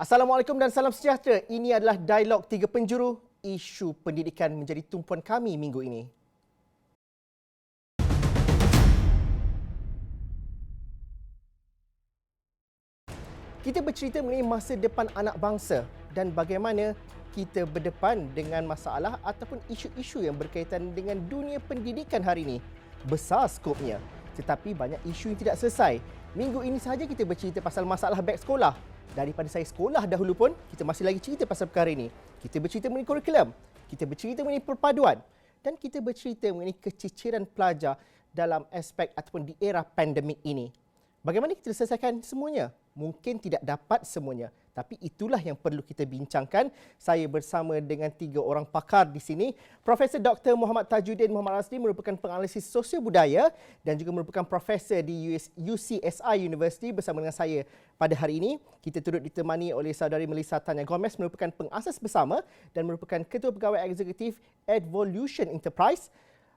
Assalamualaikum dan salam sejahtera. Ini adalah Dialog Tiga Penjuru. Isu pendidikan menjadi tumpuan kami minggu ini. Kita bercerita mengenai masa depan anak bangsa dan bagaimana kita berdepan dengan masalah ataupun isu-isu yang berkaitan dengan dunia pendidikan hari ini. Besar skopnya, tetapi banyak isu yang tidak selesai. Minggu ini sahaja kita bercerita pasal masalah beg sekolah. Daripada saya sekolah dahulu pun, kita masih lagi cerita pasal perkara ini. Kita bercerita mengenai kurikulum, kita bercerita mengenai perpaduan dan kita bercerita mengenai keciciran pelajar dalam aspek ataupun di era pandemik ini. Bagaimana kita selesaikan semuanya? Mungkin tidak dapat semuanya, tapi itulah yang perlu kita bincangkan. Saya bersama dengan tiga orang pakar di sini. Profesor Dr. Muhammad Tajuddin Muhammad Rasli merupakan penganalisis sosial budaya dan juga merupakan profesor di UCSI University bersama dengan saya pada hari ini. Kita turut ditemani oleh saudari Melissa Tanya Gomez merupakan pengasas bersama dan merupakan ketua pegawai eksekutif Advolution Enterprise.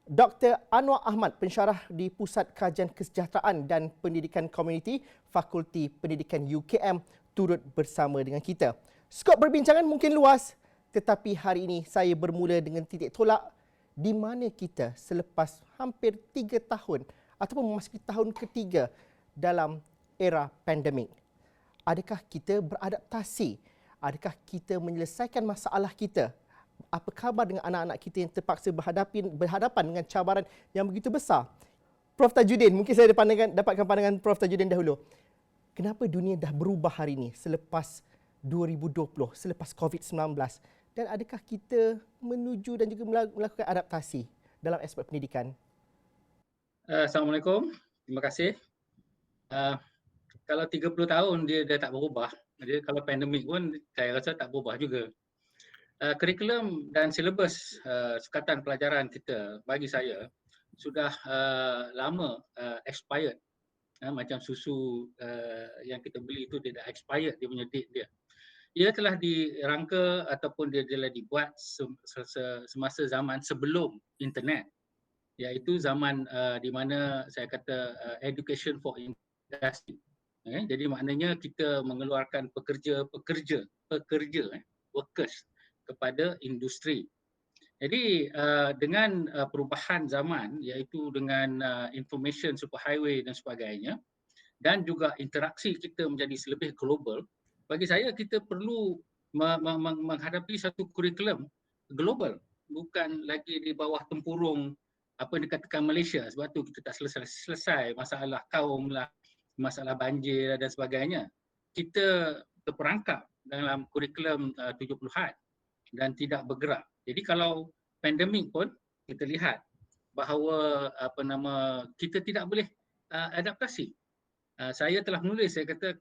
Dr. Anwar Ahmad, pensyarah di Pusat Kajian Kesejahteraan dan Pendidikan Komuniti, Fakulti Pendidikan UKM, turut bersama dengan kita. Skop perbincangan mungkin luas, tetapi hari ini saya bermula dengan titik tolak di mana kita selepas hampir 3 tahun ataupun memasuki tahun ketiga dalam era pandemik. Adakah kita beradaptasi? Adakah kita menyelesaikan masalah kita? Apa khabar dengan anak-anak kita yang terpaksa berhadapan dengan cabaran yang begitu besar? Prof Tajuddin, mungkin saya dapatkan pandangan Prof Tajuddin dahulu. Kenapa dunia dah berubah hari ini selepas 2020, selepas COVID-19? Dan adakah kita menuju dan juga melakukan adaptasi dalam aspek pendidikan? Assalamualaikum, terima kasih. Kalau 30 tahun dia tak berubah, jadi kalau pandemik pun saya rasa tak berubah juga. Kurikulum dan silibus sukatan pelajaran kita bagi saya sudah lama expired. Macam susu yang kita beli itu dia dah expired, dia punya date dia. Ia telah dirangka ataupun dia telah dibuat semasa zaman sebelum internet, iaitu zaman di mana saya kata education for industry. Jadi maknanya kita mengeluarkan pekerja, workers kepada industri. Jadi dengan perubahan zaman, iaitu dengan information superhighway dan sebagainya, dan juga interaksi kita menjadi lebih global, bagi saya kita perlu menghadapi satu kurikulum global, bukan lagi di bawah tempurung apa yang dikatakan Malaysia. Sebab tu kita tak selesai masalah kaum lah, masalah banjir dan sebagainya. Kita terperangkap dalam kurikulum 70-an dan tidak bergerak. Jadi kalau pandemik pun kita lihat bahawa kita tidak boleh adaptasi. Saya telah menulis, saya kata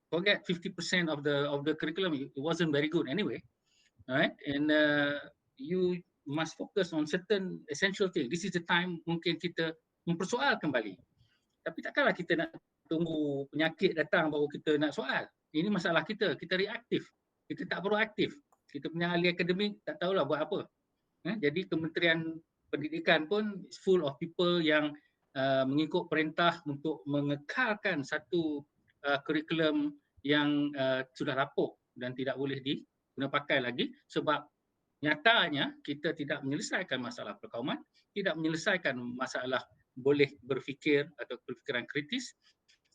forget 50% of the curriculum, it wasn't very good anyway. Alright, and you must focus on certain essential things. This is the time mungkin kita mempersoal kembali. Tapi takkanlah kita nak tunggu penyakit datang baru kita nak soal. Ini masalah kita reaktif. Kita tak proaktif. Kita punya ahli akademik tak tahulah buat apa. Jadi Kementerian Pendidikan pun full of people yang mengikut perintah untuk mengekalkan satu kurikulum yang sudah lapuk dan tidak boleh diguna pakai lagi sebab nyatanya kita tidak menyelesaikan masalah perkauman, tidak menyelesaikan masalah boleh berfikir atau berfikiran kritis.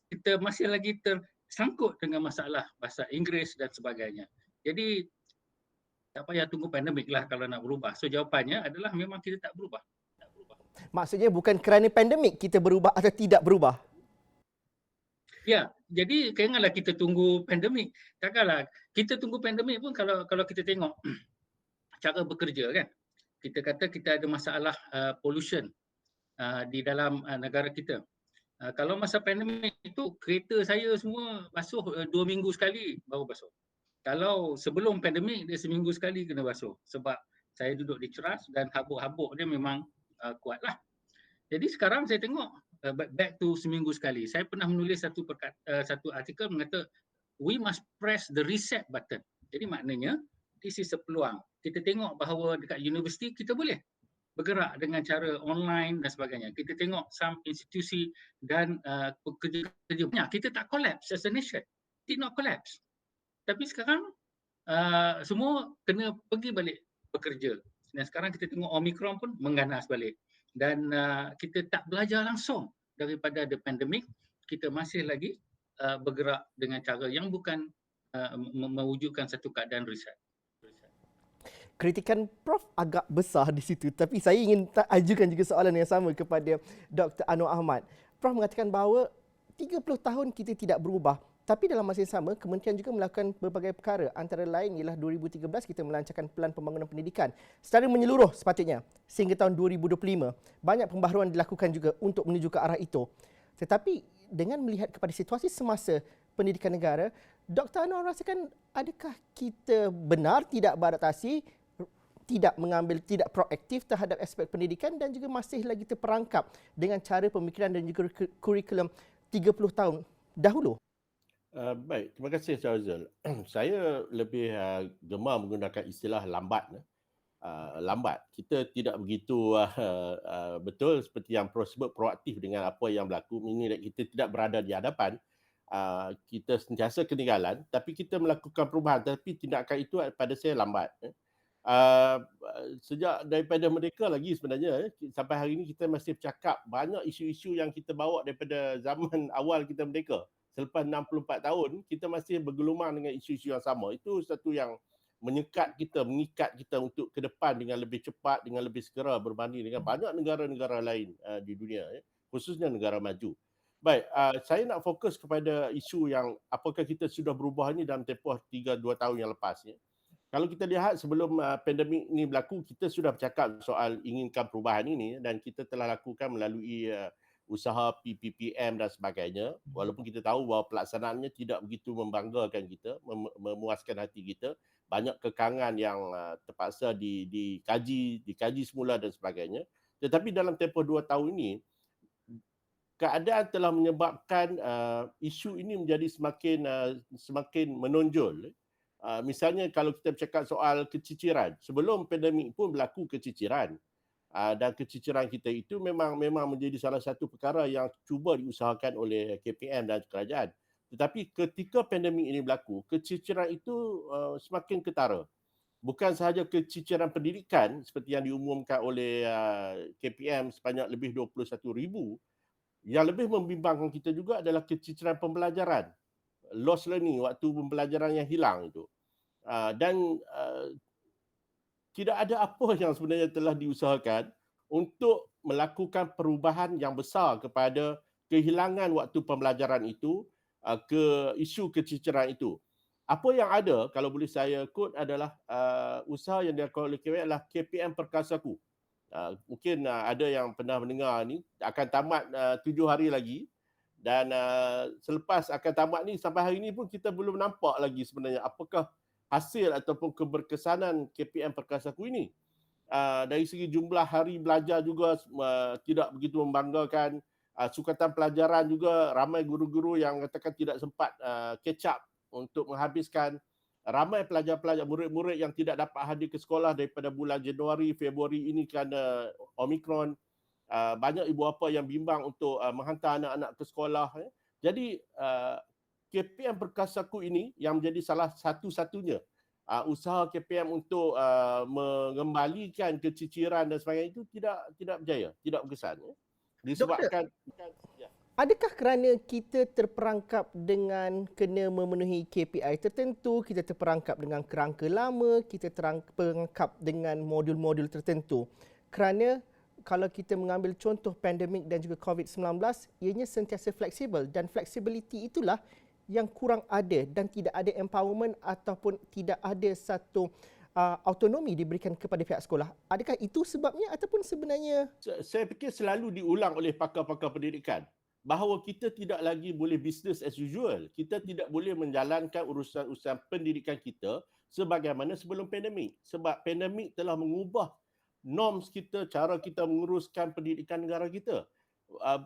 Kita masih lagi tersangkut dengan masalah bahasa Inggeris dan sebagainya. Jadi tak payah tunggu pandemik lah kalau nak berubah. So jawapannya adalah memang kita tak berubah. Maksudnya bukan kerana pandemik kita berubah atau tidak berubah? Ya, jadi janganlah kita tunggu pandemik. Takkanlah kita tunggu pandemik pun kalau kita tengok cara bekerja kan. Kita kata kita ada masalah pollution di dalam negara kita. Kalau masa pandemik itu kereta saya semua basuh 2 minggu sekali baru basuh. Kalau sebelum pandemik dia seminggu sekali kena basuh sebab saya duduk di ceras dan habuk-habuk dia memang kuatlah. Jadi sekarang saya tengok back to seminggu sekali. Saya pernah menulis satu artikel mengata we must press the reset button. Jadi maknanya this is a peluang. Kita tengok bahawa dekat universiti kita boleh bergerak dengan cara online dan sebagainya. Kita tengok some institusi dan pekerja-pekerja banyak. Kita tak collapse as a nation. Did not collapse. Tapi sekarang semua kena pergi balik bekerja. Dan sekarang kita tengok Omicron pun mengganas balik. Dan kita tak belajar langsung daripada the pandemic, kita masih lagi bergerak dengan cara yang bukan mewujudkan satu keadaan reset. Kritikan Prof agak besar di situ, tapi saya ingin ajukan juga soalan yang sama kepada Dr. Anwar Ahmad. Prof mengatakan bahawa 30 tahun kita tidak berubah, tapi dalam masa yang sama kementerian juga melakukan berbagai perkara, antara lain ialah 2013 kita melancarkan Pelan Pembangunan Pendidikan secara menyeluruh sepatutnya sehingga tahun 2025. Banyak pembaharuan dilakukan juga untuk menuju ke arah itu. Tetapi dengan melihat kepada situasi semasa pendidikan negara, Dr. Anwar rasakan adakah kita benar tidak beradaptasi, tidak mengambil, tidak proaktif terhadap aspek pendidikan dan juga masih lagi terperangkap dengan cara pemikiran dan juga kurikulum 30 tahun dahulu? Baik, terima kasih Syazul. Saya lebih gemar menggunakan istilah lambat. Lambat. Kita tidak begitu betul seperti yang Prof sebut proaktif dengan apa yang berlaku. Ini kita tidak berada di hadapan. Kita sentiasa ketinggalan, tapi kita melakukan perubahan. Tapi tindakan itu pada saya lambat. Sejak daripada mereka lagi sebenarnya sampai hari ini kita masih bercakap banyak isu-isu yang kita bawa daripada zaman awal kita merdeka. Selepas 64 tahun kita masih bergelumang dengan isu-isu yang sama. Itu satu yang mengikat kita untuk ke depan dengan lebih cepat, dengan lebih segera berbanding dengan banyak negara-negara lain di dunia, khususnya negara maju. Baik, saya nak fokus kepada isu yang apakah kita sudah berubah ini dalam tempoh 3-2 tahun yang lepas. Kalau kita lihat sebelum pandemik ini berlaku, kita sudah bercakap soal inginkan perubahan ini dan kita telah lakukan melalui usaha PPPM dan sebagainya. Walaupun kita tahu bahawa pelaksanaannya tidak begitu membanggakan kita, memuaskan hati kita. Banyak kekangan yang terpaksa dikaji semula dan sebagainya. Tetapi dalam tempoh 2 tahun ini, keadaan telah menyebabkan isu ini menjadi semakin menonjol. Misalnya kalau kita bercakap soal keciciran, sebelum pandemik pun berlaku keciciran. Dan keciciran kita itu memang menjadi salah satu perkara yang cuba diusahakan oleh KPM dan kerajaan. Tetapi ketika pandemik ini berlaku, keciciran itu semakin ketara. Bukan sahaja keciciran pendidikan seperti yang diumumkan oleh KPM sebanyak lebih 21,000, yang lebih membimbangkan kita juga adalah keciciran pembelajaran. Lost learning, waktu pembelajaran yang hilang itu. Dan tidak ada apa yang sebenarnya telah diusahakan untuk melakukan perubahan yang besar kepada kehilangan waktu pembelajaran itu ke isu keciciran itu. Apa yang ada, kalau boleh saya quote adalah usaha yang dilakukan oleh KPM adalah KPM Perkasaku. Mungkin ada yang pernah mendengar ni, akan tamat 7 hari lagi. Dan selepas akan tamat ni, sampai hari ni pun kita belum nampak lagi sebenarnya apakah hasil ataupun keberkesanan KPM Perkasaku ini. Dari segi jumlah hari belajar juga tidak begitu membanggakan. Sukatan pelajaran juga, ramai guru-guru yang katakan tidak sempat catch up untuk menghabiskan. Ramai pelajar-pelajar, murid-murid yang tidak dapat hadir ke sekolah daripada bulan Januari, Februari ini kerana Omicron. Banyak ibu bapa yang bimbang untuk menghantar anak-anak ke sekolah. Jadi KPM Perkasaku ini yang menjadi salah satu-satunya usaha KPM untuk mengembalikan keciciran dan sebagainya itu tidak berjaya, tidak berkesan. Disebabkan adakah kerana kita terperangkap dengan kena memenuhi KPI tertentu, kita terperangkap dengan kerangka lama, kita terperangkap dengan modul-modul tertentu? Kerana kalau kita mengambil contoh pandemik dan juga COVID-19, ianya sentiasa fleksibel dan flexibility itulah yang kurang ada dan tidak ada empowerment ataupun tidak ada satu autonomi diberikan kepada pihak sekolah. Adakah itu sebabnya ataupun sebenarnya? Saya fikir selalu diulang oleh pakar-pakar pendidikan bahawa kita tidak lagi boleh business as usual. Kita tidak boleh menjalankan urusan-urusan pendidikan kita sebagaimana sebelum pandemik. Sebab pandemik telah mengubah norms kita, cara kita menguruskan pendidikan negara kita.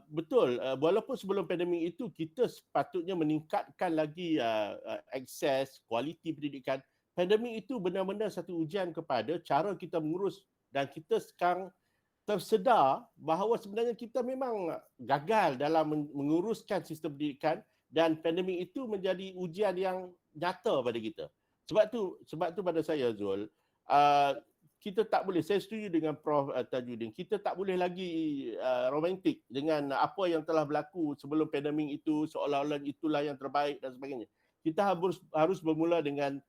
Betul, walaupun sebelum pandemik itu kita sepatutnya meningkatkan lagi akses, kualiti pendidikan. Pandemik itu benar-benar satu ujian kepada cara kita mengurus dan kita sekarang tersedar bahawa sebenarnya kita memang gagal dalam menguruskan sistem pendidikan dan pandemik itu menjadi ujian yang nyata pada kita. Sebab tu pada saya, Zul, kita tak boleh, saya setuju dengan Prof Tajudin, kita tak boleh lagi romantik dengan apa yang telah berlaku sebelum pandemik itu, seolah-olah itulah yang terbaik dan sebagainya. Kita harus bermula dengan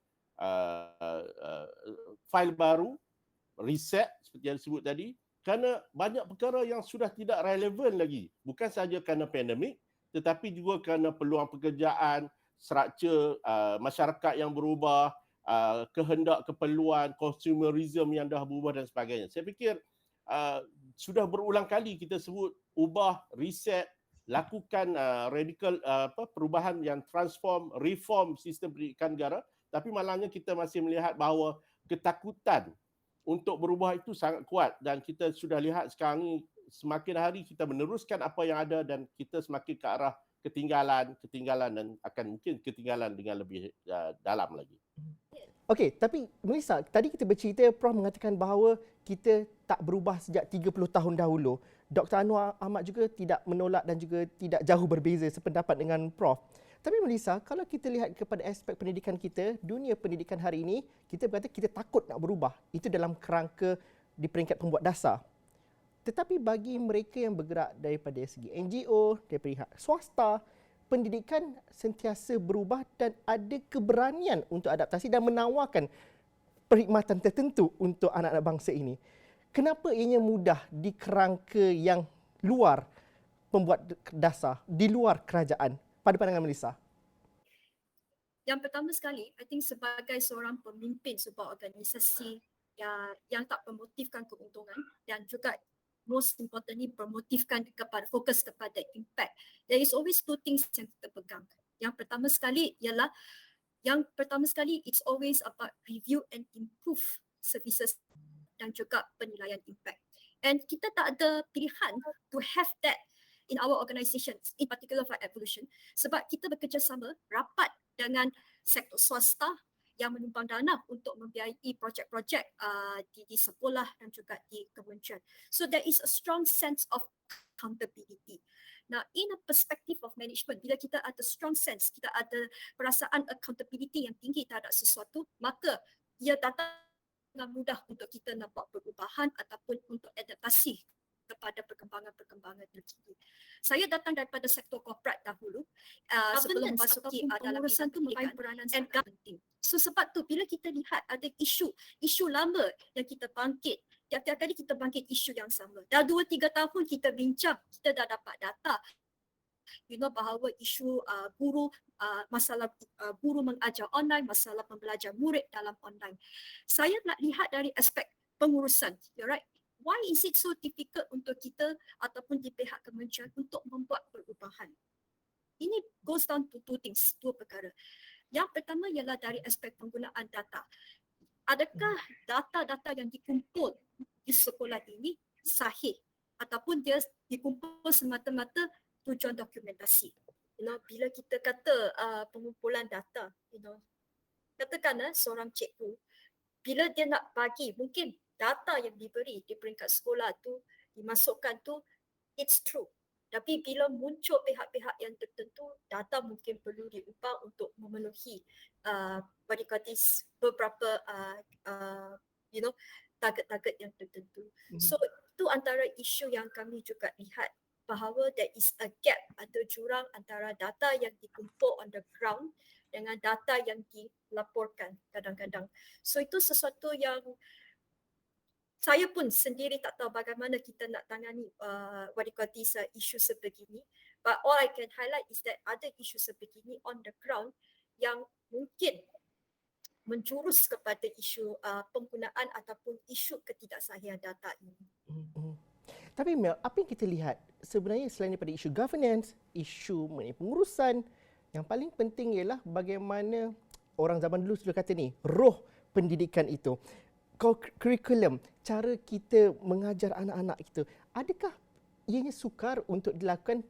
fail baru, reset seperti yang disebut tadi, kerana banyak perkara yang sudah tidak relevan lagi. Bukan sahaja kerana pandemik, tetapi juga kerana peluang pekerjaan, struktur masyarakat yang berubah, kehendak, keperluan, consumerism yang dah berubah dan sebagainya. Saya fikir sudah berulang kali kita sebut ubah, reset, lakukan radikal perubahan yang transform, reform sistem pendidikan negara, tapi malangnya kita masih melihat bahawa ketakutan untuk berubah itu sangat kuat, dan kita sudah lihat sekarang ni semakin hari kita meneruskan apa yang ada dan kita semakin ke arah ketinggalan dan akan mungkin ketinggalan dengan lebih dalam lagi. Okey, tapi Melissa, tadi kita bercerita, Prof mengatakan bahawa kita tak berubah sejak 30 tahun dahulu. Dr. Anwar Ahmad juga tidak menolak dan juga tidak jauh berbeza sependapat dengan Prof. Tapi Melissa, kalau kita lihat kepada aspek pendidikan kita, dunia pendidikan hari ini, kita berkata kita takut nak berubah. Itu dalam kerangka di peringkat pembuat dasar. Tetapi bagi mereka yang bergerak daripada segi NGO, daripada pihak swasta, pendidikan sentiasa berubah dan ada keberanian untuk adaptasi dan menawarkan perkhidmatan tertentu untuk anak-anak bangsa ini. Kenapa ianya mudah di kerangka yang luar pembuat dasar, di luar kerajaan? Pada pandangan Melissa. Yang pertama sekali, I think sebagai seorang pemimpin sebuah organisasi yang tak memotifkan keuntungan dan juga most importantly bermotifkan fokus kepada impact. There is always two things yang kita pegang. Yang pertama sekali it's always about review and improve services dan juga penilaian impact. And kita tak ada pilihan to have that in our organisation, in particular for Evolution, sebab kita bekerjasama rapat dengan sektor swasta yang menyumbang dana untuk membiayai projek-projek di sekolah dan juga di kementerian. So there is a strong sense of accountability. Now, in a perspective of management, bila kita ada strong sense, kita ada perasaan accountability yang tinggi terhadap sesuatu, maka ia datang dengan mudah untuk kita nampak perubahan ataupun untuk adaptasi kepada perkembangan-perkembangan terkini. Saya datang daripada sektor korporat dahulu sebelum memasuki dalam urusan tu merupakan peranan sangat penting. So sebab tu bila kita lihat ada isu lama yang kita bangkit, tiap-tiap kali kita bangkit isu yang sama. Dah 2-3 tahun kita bincang, kita dah dapat data. Bahawa isu guru, masalah guru mengajar online, masalah pembelajar murid dalam online. Saya nak lihat dari aspek pengurusan, right? Why is it so difficult untuk kita ataupun di pihak kementerian untuk membuat perubahan? Ini goes down to two things, dua perkara. Yang pertama ialah dari aspek penggunaan data. Adakah data-data yang dikumpul di sekolah ini sahih ataupun dia dikumpul semata-mata tujuan dokumentasi? Bila kita kata pengumpulan data, katakanlah seorang cikgu, bila dia nak bagi, mungkin data yang diberi di peringkat sekolah tu, dimasukkan tu, it's true. Tapi bila muncul pihak-pihak yang tertentu, data mungkin perlu diubah untuk memenuhi beberapa target-target yang tertentu. So itu antara isu yang kami juga lihat, bahawa there is a gap, ada jurang antara data yang dikumpul on the ground dengan data yang dilaporkan kadang-kadang. So itu sesuatu yang saya pun sendiri tak tahu bagaimana kita nak tangani isu sebegini. But all I can highlight is that ada isu sebegini on the ground yang mungkin menjurus kepada isu penggunaan ataupun isu ketidaksahihan data ini. Tapi Mel, apa yang kita lihat sebenarnya selain daripada isu governance, isu mengenai pengurusan, yang paling penting ialah bagaimana orang zaman dulu sudah kata ni, roh pendidikan itu. Kurikulum, cara kita mengajar anak-anak kita, adakah ianya sukar untuk dilakukan?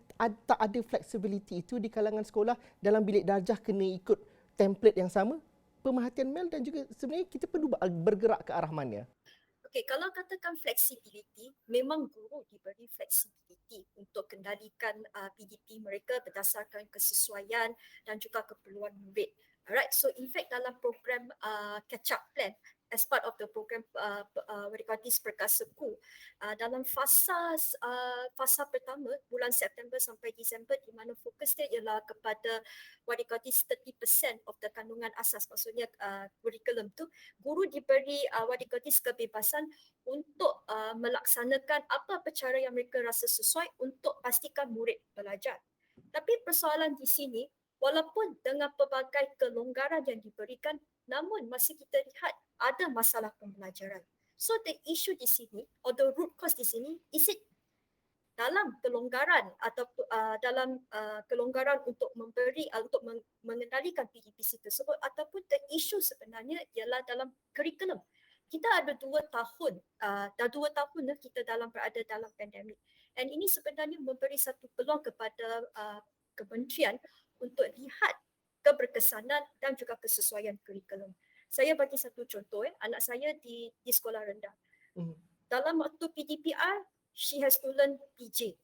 Tak ada flexibility itu di kalangan sekolah dalam bilik darjah kena ikut template yang sama? Pemerhatian Mel dan juga sebenarnya kita perlu bergerak ke arah mana? Okey, kalau katakan flexibility, memang guru diberi flexibility untuk kendalikan PDP mereka berdasarkan kesesuaian dan juga keperluan murid. Alright, so in fact dalam program catch up plan as part of the program what do you call this Perkasaku, dalam fasa pertama bulan September sampai Disember, di mana fokus dia ialah kepada what do you call this 30% of the kandungan asas, maksudnya kurikulum tu guru diberi what do you call this kebebasan untuk melaksanakan apa cara yang mereka rasa sesuai untuk pastikan murid belajar. Tapi persoalan di sini, walaupun dengan pelbagai kelonggaran yang diberikan, namun masih kita lihat ada masalah pembelajaran. So the issue di sini, or the root cause di sini, is it dalam kelonggaran atau dalam kelonggaran untuk untuk mengendalikan PDPC tersebut, ataupun the issue sebenarnya ialah dalam kurikulum. Kita ada 2 tahun, dah 2 tahun kita berada dalam pandemik. And ini sebenarnya memberi satu peluang kepada kementerian untuk lihat keberkesanan dan juga kesesuaian kurikulum. Saya bagi satu contoh, anak saya di sekolah rendah. Dalam waktu PDPR, she has to learn PJ.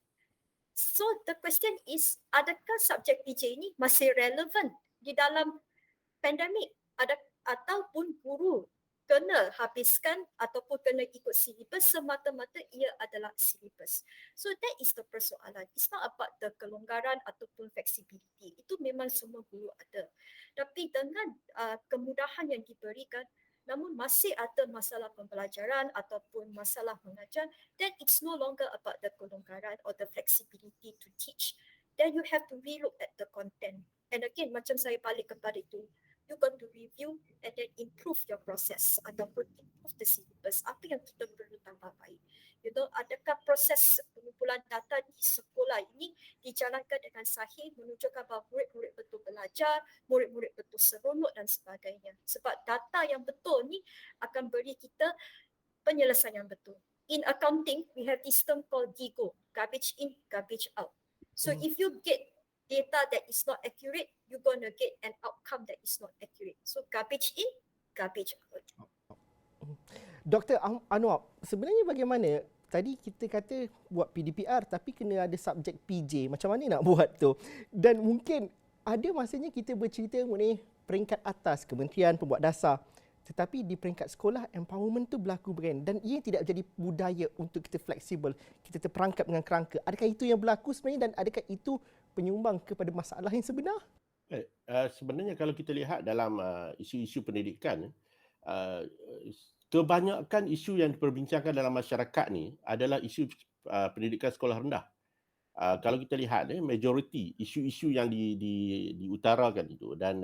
So the question is, adakah subjek PJ ini masih relevan di dalam pandemik? Ataupun guru kena habiskan ataupun kena ikut silibus semata-mata ia adalah silibus. So that is the persoalan. It's not about the kelonggaran ataupun flexibility. Itu memang semua guru ada. Tapi dengan kemudahan yang diberikan, namun masih ada masalah pembelajaran ataupun masalah mengajar, then it's no longer about the kelonggaran or the flexibility to teach. Then you have to relook at the content. And again, macam saya balik kepada itu, you're going to review and then improve your process ataupun improve the syllabus. Apa yang kita perlu tambah baik? You know, adakah proses pengumpulan data di sekolah ini dijalankan dengan sahih, menunjukkan bahawa murid-murid betul belajar, murid-murid betul seronok dan sebagainya. Sebab data yang betul ni akan beri kita penyelesaian yang betul. In accounting, we have this term called GIGO, garbage in, garbage out. So if you get data that is not accurate, you're going to get an outcome that is not accurate. So garbage in, garbage out. Dr. Anwar, sebenarnya bagaimana tadi kita kata buat PDPR tapi kena ada subjek PJ. Macam mana nak buat tu? Dan mungkin ada masanya kita bercerita mengenai peringkat atas Kementerian Pembuat Dasar. Tetapi di peringkat sekolah, empowerment tu berlaku berlaku dan ia tidak jadi budaya untuk kita fleksibel, kita terperangkap dengan kerangka. Adakah itu yang berlaku sebenarnya dan adakah itu penyumbang kepada masalah yang sebenar? Sebenarnya kalau kita lihat dalam isu-isu pendidikan, kebanyakan isu yang diperbincangkan dalam masyarakat ni adalah isu pendidikan sekolah rendah. Kalau kita lihat majoriti isu-isu yang diutarakan itu, dan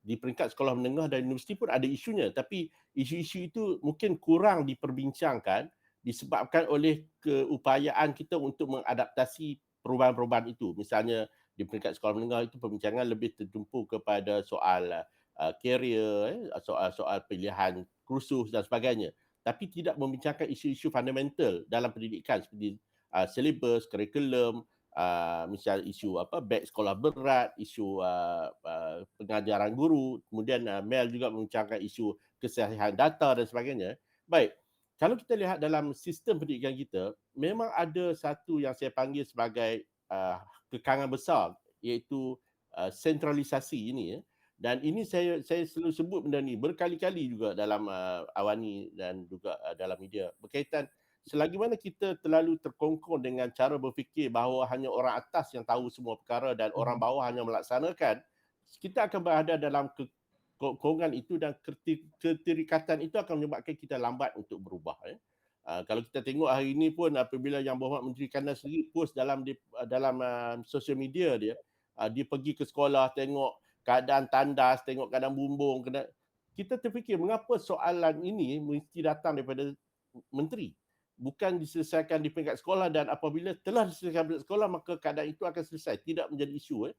di peringkat sekolah menengah dan universiti pun ada isunya, tapi isu-isu itu mungkin kurang diperbincangkan disebabkan oleh keupayaan kita untuk mengadaptasi perubahan-perubahan itu. Misalnya di peringkat sekolah menengah itu perbincangan lebih tertumpu kepada soal karier, soal pilihan kursus dan sebagainya, tapi tidak membincangkan isu-isu fundamental dalam pendidikan seperti silibus, kurikulum, misal isu beg sekolah berat, isu pengajaran guru, kemudian Mel juga membincangkan isu kesihapan data dan sebagainya. Baik, kalau kita lihat dalam sistem pendidikan kita, memang ada satu yang saya panggil sebagai kekangan besar, iaitu sentralisasi ini. Dan ini saya selalu sebut benda ni berkali-kali juga dalam Awani dan juga dalam media, berkaitan selagi mana kita terlalu terkongkong dengan cara berfikir bahawa hanya orang atas yang tahu semua perkara dan orang bawah hanya melaksanakan, kita akan berada dalam kekongkongan itu dan keterikatan itu akan menyebabkan kita lambat untuk berubah. Kalau kita tengok hari ini pun apabila Yang Berhormat Menteri Kandas sendiri post dalam sosial media dia pergi ke sekolah, tengok keadaan tandas, tengok keadaan bumbung, kita terfikir mengapa soalan ini mesti datang daripada menteri, bukan diselesaikan di peringkat sekolah, dan apabila telah diselesaikan di peringkat sekolah maka keadaan itu akan selesai, tidak menjadi isu.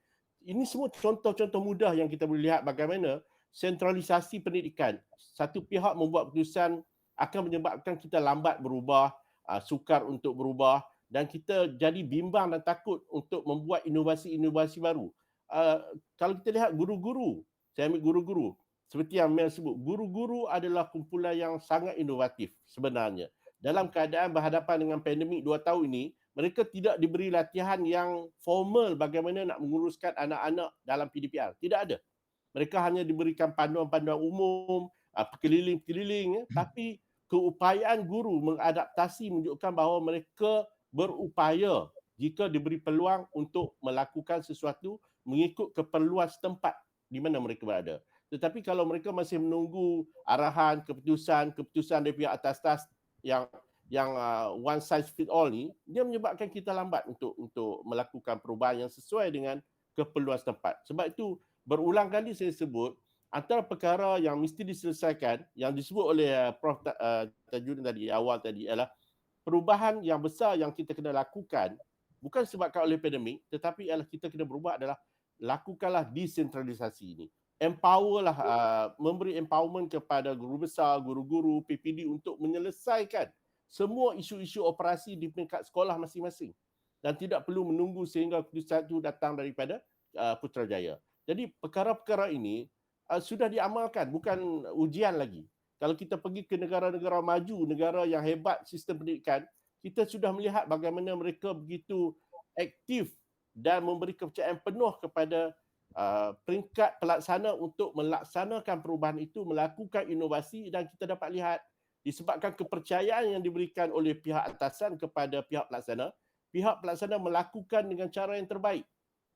Ini semua contoh-contoh mudah yang kita boleh lihat bagaimana sentralisasi pendidikan. Satu pihak membuat keputusan akan menyebabkan kita lambat berubah, sukar untuk berubah, dan kita jadi bimbang dan takut untuk membuat inovasi-inovasi baru. Kalau kita lihat guru-guru, saya ambil guru-guru, seperti yang Mel sebut, guru-guru adalah kumpulan yang sangat inovatif sebenarnya. Dalam keadaan berhadapan dengan pandemik 2 tahun ini, mereka tidak diberi latihan yang formal bagaimana nak menguruskan anak-anak dalam PDPR. Tidak ada. Mereka hanya diberikan panduan-panduan umum, keliling-keliling, tapi keupayaan guru mengadaptasi menunjukkan bahawa mereka berupaya jika diberi peluang untuk melakukan sesuatu mengikut keperluan setempat di mana mereka berada. Tetapi kalau mereka masih menunggu arahan, keputusan dari pihak atas-atas yang one size fit all ni, dia menyebabkan kita lambat untuk melakukan perubahan yang sesuai dengan keperluan setempat. Sebab itu berulang kali saya sebut antara perkara yang mesti diselesaikan yang disebut oleh Prof Tajudin tadi awal tadi ialah perubahan yang besar yang kita kena lakukan bukan sebabkan oleh pandemik, tetapi ialah kita kena berubah adalah lakukanlah desentralisasi ini. Empowerlah, memberi empowerment kepada guru besar, guru-guru, PPD untuk menyelesaikan semua isu-isu operasi di peringkat sekolah masing-masing dan tidak perlu menunggu sehingga keputusan itu datang daripada Putrajaya. Jadi perkara-perkara ini sudah diamalkan, bukan ujian lagi. Kalau kita pergi ke negara-negara maju, negara yang hebat sistem pendidikan, kita sudah melihat bagaimana mereka begitu aktif dan memberi kepercayaan penuh kepada peringkat pelaksana untuk melaksanakan perubahan itu, melakukan inovasi, dan kita dapat lihat disebabkan kepercayaan yang diberikan oleh pihak atasan kepada pihak pelaksana melakukan dengan cara yang terbaik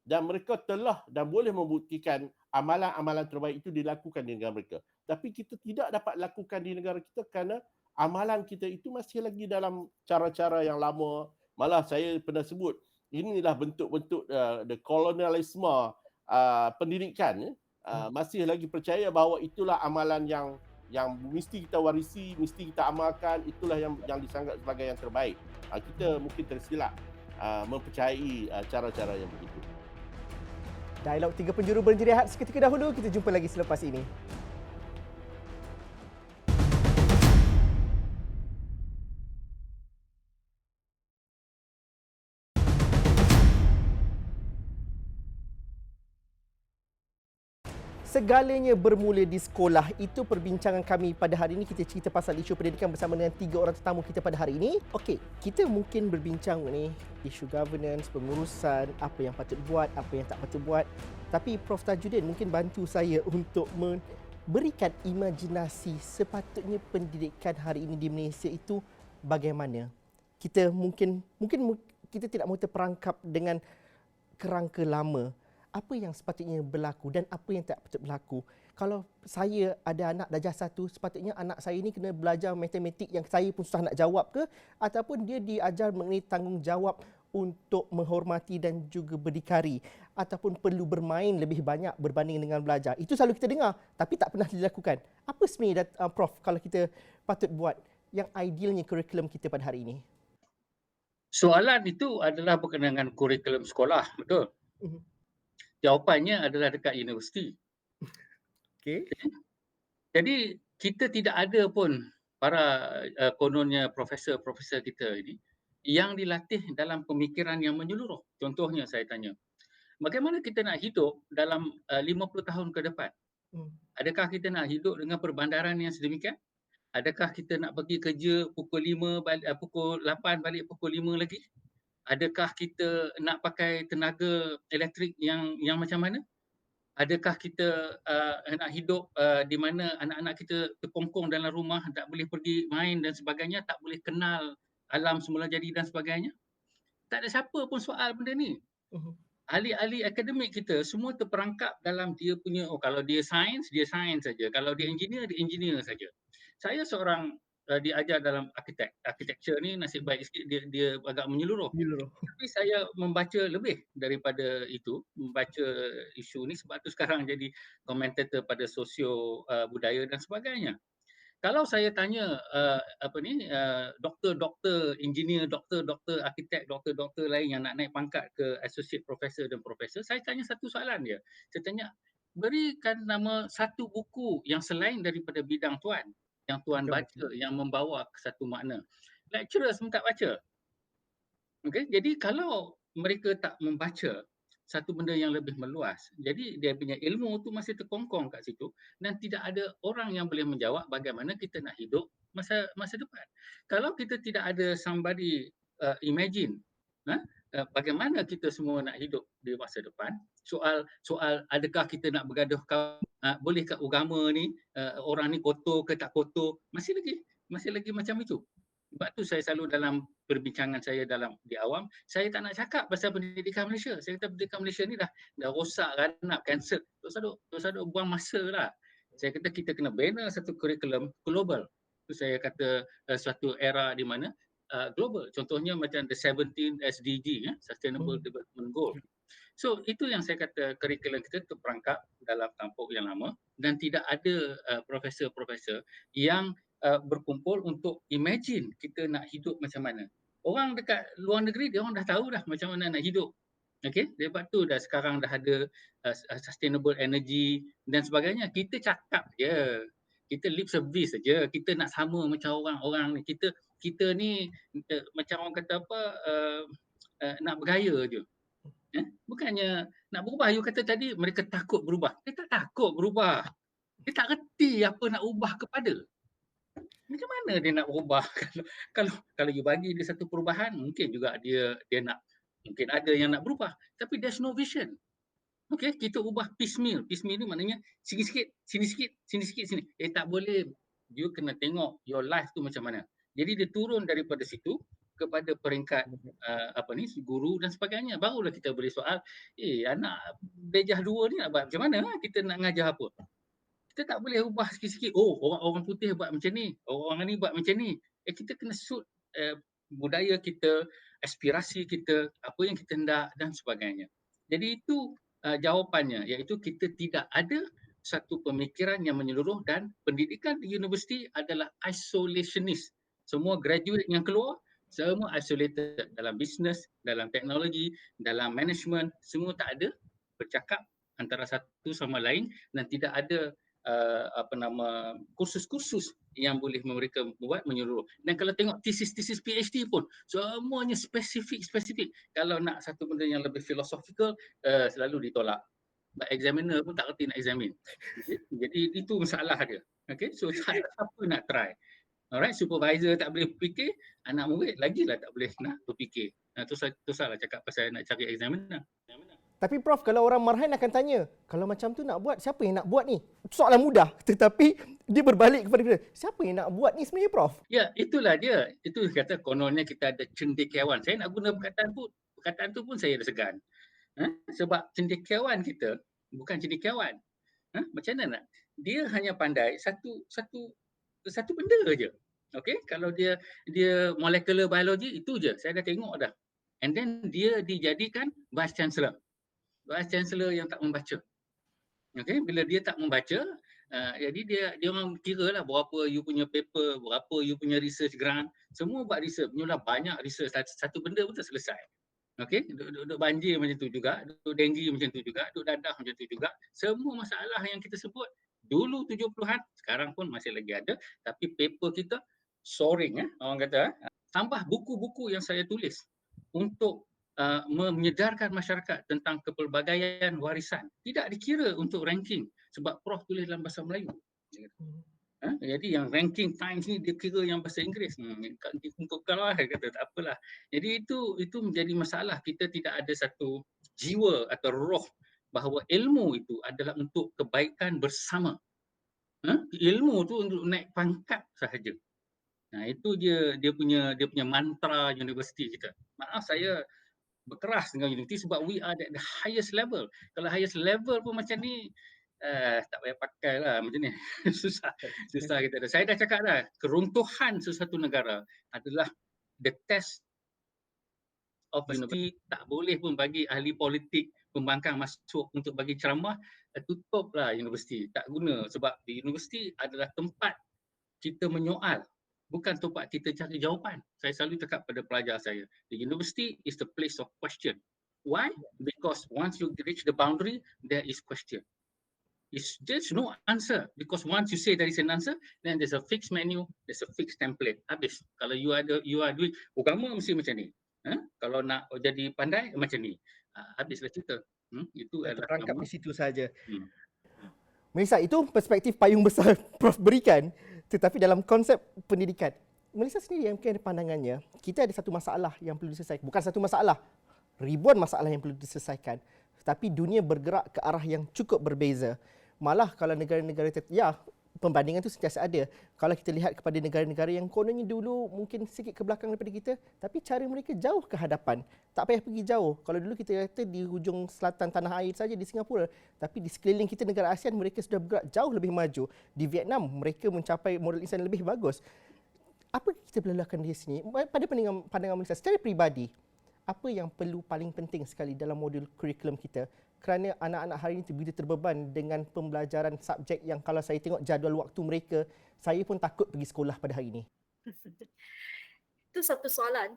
dan mereka telah dan boleh membuktikan amalan-amalan terbaik itu dilakukan di negara mereka. Tapi kita tidak dapat lakukan di negara kita kerana amalan kita itu masih lagi dalam cara-cara yang lama. Malah saya pernah sebut, inilah bentuk-bentuk the colonialisme pendidikan. Masih lagi percaya bahawa itulah amalan yang mesti kita warisi, mesti kita amalkan, itulah yang disanggap sebagai yang terbaik. Kita mungkin tersilap mempercayai cara-cara yang begitu. Dialog 3 Penjuru berhenti rehat seketika dahulu. Kita jumpa lagi selepas ini. Segalanya bermula di sekolah. Itu perbincangan kami pada hari ini. Kita cerita pasal isu pendidikan bersama dengan 3 orang tetamu kita pada hari ini. Okey, kita mungkin berbincang ni isu governance, pengurusan, apa yang patut buat, apa yang tak patut buat. Tapi Prof Tajudin mungkin bantu saya untuk memberikan imajinasi sepatutnya pendidikan hari ini di Malaysia itu bagaimana. Kita mungkin kita tidak mahu terperangkap dengan kerangka lama. Apa yang sepatutnya berlaku dan apa yang tak patut berlaku. Kalau saya ada anak darjah 1, sepatutnya anak saya ni kena belajar matematik yang saya pun susah nak jawab ke, ataupun dia diajar mengenai tanggungjawab untuk menghormati dan juga berdikari, ataupun perlu bermain lebih banyak berbanding dengan belajar. Itu selalu kita dengar tapi tak pernah dilakukan. Apa sebenarnya Prof kalau kita patut buat yang idealnya kurikulum kita pada hari ini? Soalan itu adalah berkenaan dengan kurikulum sekolah, betul? Jawapannya adalah dekat universiti. Okey. Jadi kita tidak ada pun para kononnya profesor-profesor kita ini yang dilatih dalam pemikiran yang menyeluruh. Contohnya saya tanya, bagaimana kita nak hidup dalam 50 tahun ke depan? Adakah kita nak hidup dengan perbandaran yang sedemikian? Adakah kita nak pergi kerja pukul 5 balik, pukul 8 balik pukul 5 lagi? Adakah kita nak pakai tenaga elektrik yang macam mana? Adakah kita nak hidup di mana anak-anak kita terkongkong dalam rumah, tak boleh pergi main dan sebagainya, tak boleh kenal alam semula jadi dan sebagainya? Tak ada siapa pun soal benda ni. Ahli-ahli akademik kita semua terperangkap dalam dia punya, kalau dia sains saja. Kalau dia engineer saja. Saya seorang diajar dalam architecture ni nasib baik sikit dia agak menyeluruh. Tapi saya membaca lebih daripada itu, membaca isu ni sebab tu sekarang jadi komentator pada sosio budaya dan sebagainya. Kalau saya tanya doktor-doktor engineer, doktor-doktor arkitek, doktor-doktor lain yang nak naik pangkat ke associate professor dan profesor, saya tanya satu soalan dia. Saya tanya, berikan nama satu buku yang selain daripada bidang tuan, yang tuan baca, yang membawa ke satu makna. Lecturer pun tak baca. Okay? Jadi kalau mereka tak membaca satu benda yang lebih meluas, jadi dia punya ilmu tu masih terkongkong kat situ dan tidak ada orang yang boleh menjawab bagaimana kita nak hidup masa depan. Kalau kita tidak ada somebody imagine bagaimana kita semua nak hidup di masa depan, soal adakah kita nak bergaduh bolehkah agama ni orang ni kotor ke tak kotor, masih lagi macam itu. Sebab tu saya selalu dalam perbincangan saya di awam, saya tak nak cakap pasal pendidikan Malaysia. Saya kata pendidikan Malaysia ni dah rosak, ranap, cancel. Terus ada buang masa lah. Saya kata kita kena bina satu kurikulum global. Tu saya kata suatu era di mana global. Contohnya macam the 17 SDG, Sustainable Development Goal. So itu yang saya kata kurikulum kita terperangkap dalam tampuk yang lama dan tidak ada profesor-profesor yang berkumpul untuk imagine kita nak hidup macam mana. Orang dekat luar negeri dia orang dah tahu dah macam mana nak hidup. Okey, sebab tu dah sekarang dah ada sustainable energy dan sebagainya. Kita cakap je. Kita lip service saja. Kita nak sama macam orang-orang ni. Kita ni macam orang kata apa nak bergaya je. Bukannya nak berubah. You kata tadi mereka takut berubah. Dia tak takut berubah. Dia tak reti apa nak ubah kepada. Macam mana dia nak berubah? Kalau you bagi dia satu perubahan, mungkin juga dia nak, mungkin ada yang nak berubah. Tapi there's no vision. Okay, kita ubah piecemeal. Piecemeal ni maknanya sini sikit, sini sikit, sini sikit, sini. Tak boleh. You kena tengok your life tu macam mana. Jadi dia turun daripada situ kepada peringkat guru dan sebagainya. Barulah kita boleh soal, anak darjah 2 ni nak buat macam mana? Kita nak ngajar apa? Kita tak boleh ubah sikit-sikit. Orang putih buat macam ni. Orang ni buat macam ni. Kita kena suit budaya kita, aspirasi kita, apa yang kita hendak dan sebagainya. Jadi itu jawapannya, iaitu kita tidak ada satu pemikiran yang menyeluruh dan pendidikan di universiti adalah isolationist. Semua graduate yang keluar, semua isolated dalam bisnes, dalam teknologi, dalam management, semua tak ada bercakap antara satu sama lain dan tidak ada kursus-kursus yang boleh mereka buat menyeluruh. Dan kalau tengok tesis PhD pun semuanya spesifik. Kalau nak satu benda yang lebih philosophical selalu ditolak. Examiner pun tak reti nak examine. Jadi itu masalah dia. Okay, so siapa nak try? Alright, supervisor tak boleh fikir, anak murid lagilah tak boleh nak berfikir. Tu salah cakap pasal nak cari examiner. Tapi Prof, kalau orang marhain akan tanya, kalau macam tu nak buat, siapa yang nak buat ni? Soalan mudah, tetapi dia berbalik kepada kita. Siapa yang nak buat ni sebenarnya, Prof? Ya, itulah dia. Itu kata kononnya kita ada cendekiawan. Saya nak guna perkataan tu pun saya ada segan. Sebab cendekiawan kita bukan cendekiawan. Macam mana nak? Dia hanya pandai satu benda je. Okey, kalau dia molecular biology itu je. Saya dah tengok dah. And then dia dijadikan vice chancellor. Vice chancellor yang tak membaca. Okey, bila dia tak membaca, jadi dia orang kira lah berapa you punya paper, berapa you punya research grant, semua buat research, punya banyak research, satu benda pun tak selesai. Okey, duduk banjir macam tu juga, duduk denggi macam tu juga, duduk dadah macam tu juga. Semua masalah yang kita sebut dulu 70-an, sekarang pun masih lagi ada, tapi paper kita soaring, orang kata. Tambah buku-buku yang saya tulis untuk menyedarkan masyarakat tentang kepelbagaian warisan. Tidak dikira untuk ranking sebab Prof tulis dalam bahasa Melayu. Jadi yang ranking Times ni dia kira yang bahasa Inggeris. Untuk kalau kata tak apalah. Jadi itu menjadi masalah. Kita tidak ada satu jiwa atau roh bahawa ilmu itu adalah untuk kebaikan bersama. Ilmu tu untuk naik pangkat sahaja. Nah, itu dia punya mantra universiti kita. Maaf saya berkeras dengan universiti sebab we are at the highest level. Kalau highest level pun macam ni tak payah pakai lah macam ni. susah kita dah. Saya dah cakap dah, keruntuhan sesuatu negara adalah the test of university. Tak boleh pun bagi ahli politik pembangkang masuk untuk bagi ceramah, tutuplah universiti. Tak guna sebab di universiti adalah tempat kita menyoal, bukan tempat kita cari jawapan. Saya selalu cakap pada pelajar saya, the university is the place of question. Why? Because once you reach the boundary, there is question. There's no answer. Because once you say there is an answer, then there's a fixed menu, there's a fixed template. Habis. Kalau you are doing, agama mesti macam ni. Kalau nak jadi pandai, macam ni. Habislah cerita. Itu adalah terperangkap di situ saja. Melissa, itu perspektif payung besar Prof berikan. Tetapi dalam konsep pendidikan, Melissa sendiri yang mungkin ada pandangannya, kita ada satu masalah yang perlu diselesaikan. Bukan satu masalah, ribuan masalah yang perlu diselesaikan. Tetapi dunia bergerak ke arah yang cukup berbeza. Malah kalau negara-negara pembandingan tu sentiasa ada. Kalau kita lihat kepada negara-negara yang kononnya dulu mungkin sikit ke belakang daripada kita, tapi cara mereka jauh ke hadapan. Tak payah pergi jauh. Kalau dulu kita kata di hujung selatan tanah air saja di Singapura, tapi di sekeliling kita negara ASEAN mereka sudah bergerak jauh lebih maju. Di Vietnam mereka mencapai moral insan lebih bagus. Apa kita boleh lakukan di sini? Pada pandangan Melissa secara peribadi, apa yang perlu paling penting sekali dalam modul kurikulum kita? Kerana anak-anak hari ini begitu terbeban dengan pembelajaran subjek yang kalau saya tengok jadual waktu mereka, saya pun takut pergi sekolah pada hari ini. Itu satu soalan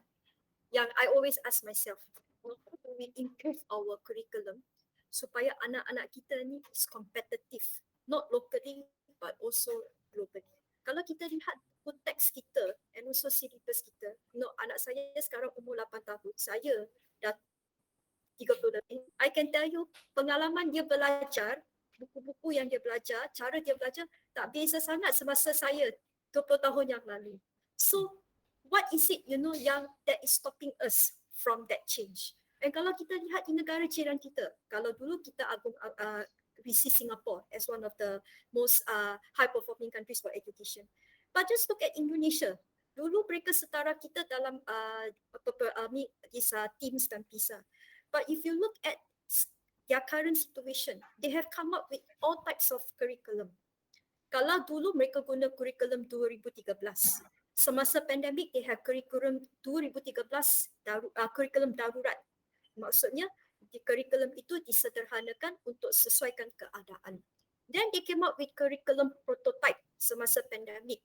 yang I always ask myself. How do we improve our curriculum supaya anak-anak kita ni is competitive, not locally but also globally. Kalau kita lihat konteks kita and also syllabus kita, anak saya sekarang umur 8 tahun, saya dah 30 lebih. I can tell you pengalaman dia belajar, buku-buku yang dia belajar, cara dia belajar tak beza sangat semasa saya 20 tahun yang lalu. So what is it yang that is stopping us from that change? And kalau kita lihat di negara jiran kita, kalau dulu kita we see Singapore as one of the most high performing countries for education. But just look at Indonesia. Dulu mereka setara kita dalam TIMSS dan PISA. But if you look at their current situation, they have come up with all types of curriculum. Kalau dulu mereka guna kurikulum 2013, semasa pandemik they have kurikulum 2013, kurikulum darurat. Maksudnya di kurikulum itu disederhanakan untuk sesuaikan keadaan. Then they came up with kurikulum prototype semasa pandemik.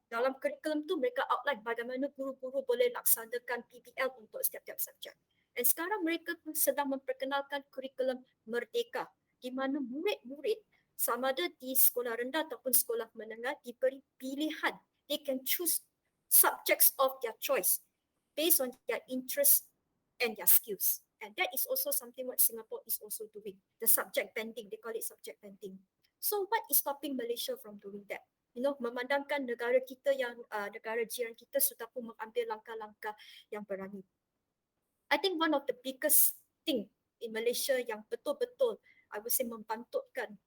Dalam kurikulum tu mereka outline bagaimana guru-guru boleh laksanakan PBL untuk setiap-tiap subjek. Dan sekarang mereka sedang memperkenalkan kurikulum merdeka di mana murid-murid sama ada di sekolah rendah ataupun sekolah menengah diberi pilihan. They can choose subjects of their choice based on their interest and their skills. And that is also something what Singapore is also doing. The subject banding, they call it subject banding. So what is stopping Malaysia from doing that? Memandangkan negara kita yang negara jiran kita sudah pun mengambil langkah-langkah yang berani. I think one of the biggest thing in Malaysia yang betul-betul I would say membantutkan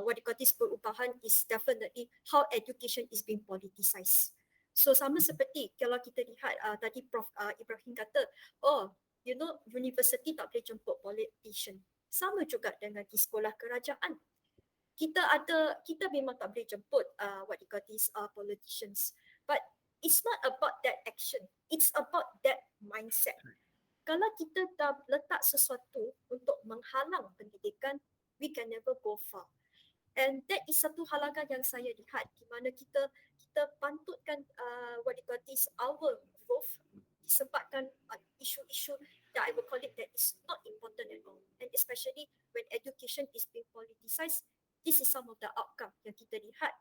what you call this perubahan is definitely how education is being politicized. So sama seperti kalau kita lihat tadi Prof Ibrahim kata, university tak boleh jemput politician. Sama juga dengan di sekolah kerajaan. Kita memang tak boleh jemput what you call this politicians. But it's not about that action. It's about that mindset. Kalau kita dah letak sesuatu untuk menghalang pendidikan, we can never go far. And that is satu halangan yang saya lihat di mana kita pantutkan what you call this our growth disebabkan isu-isu that I will call it that is not important at all. And especially when education is being politicized, this is some of the outcome yang kita lihat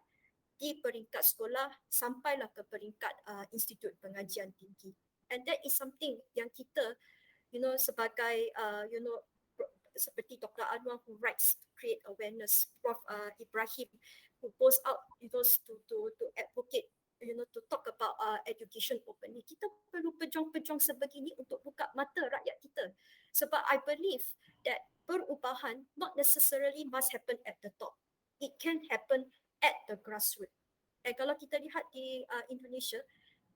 di peringkat sekolah sampailah ke peringkat institut pengajian tinggi. And that is something yang kita, sebagai, seperti Dr. Anwar who writes to create awareness, Prof. Ibrahim who goes out, to advocate, to talk about education openly. Kita perlu pejuang-pejuang sebegini untuk buka mata rakyat kita. Sebab I believe that perubahan not necessarily must happen at the top. It can happen at the grassroots. Dan kalau kita lihat di Indonesia,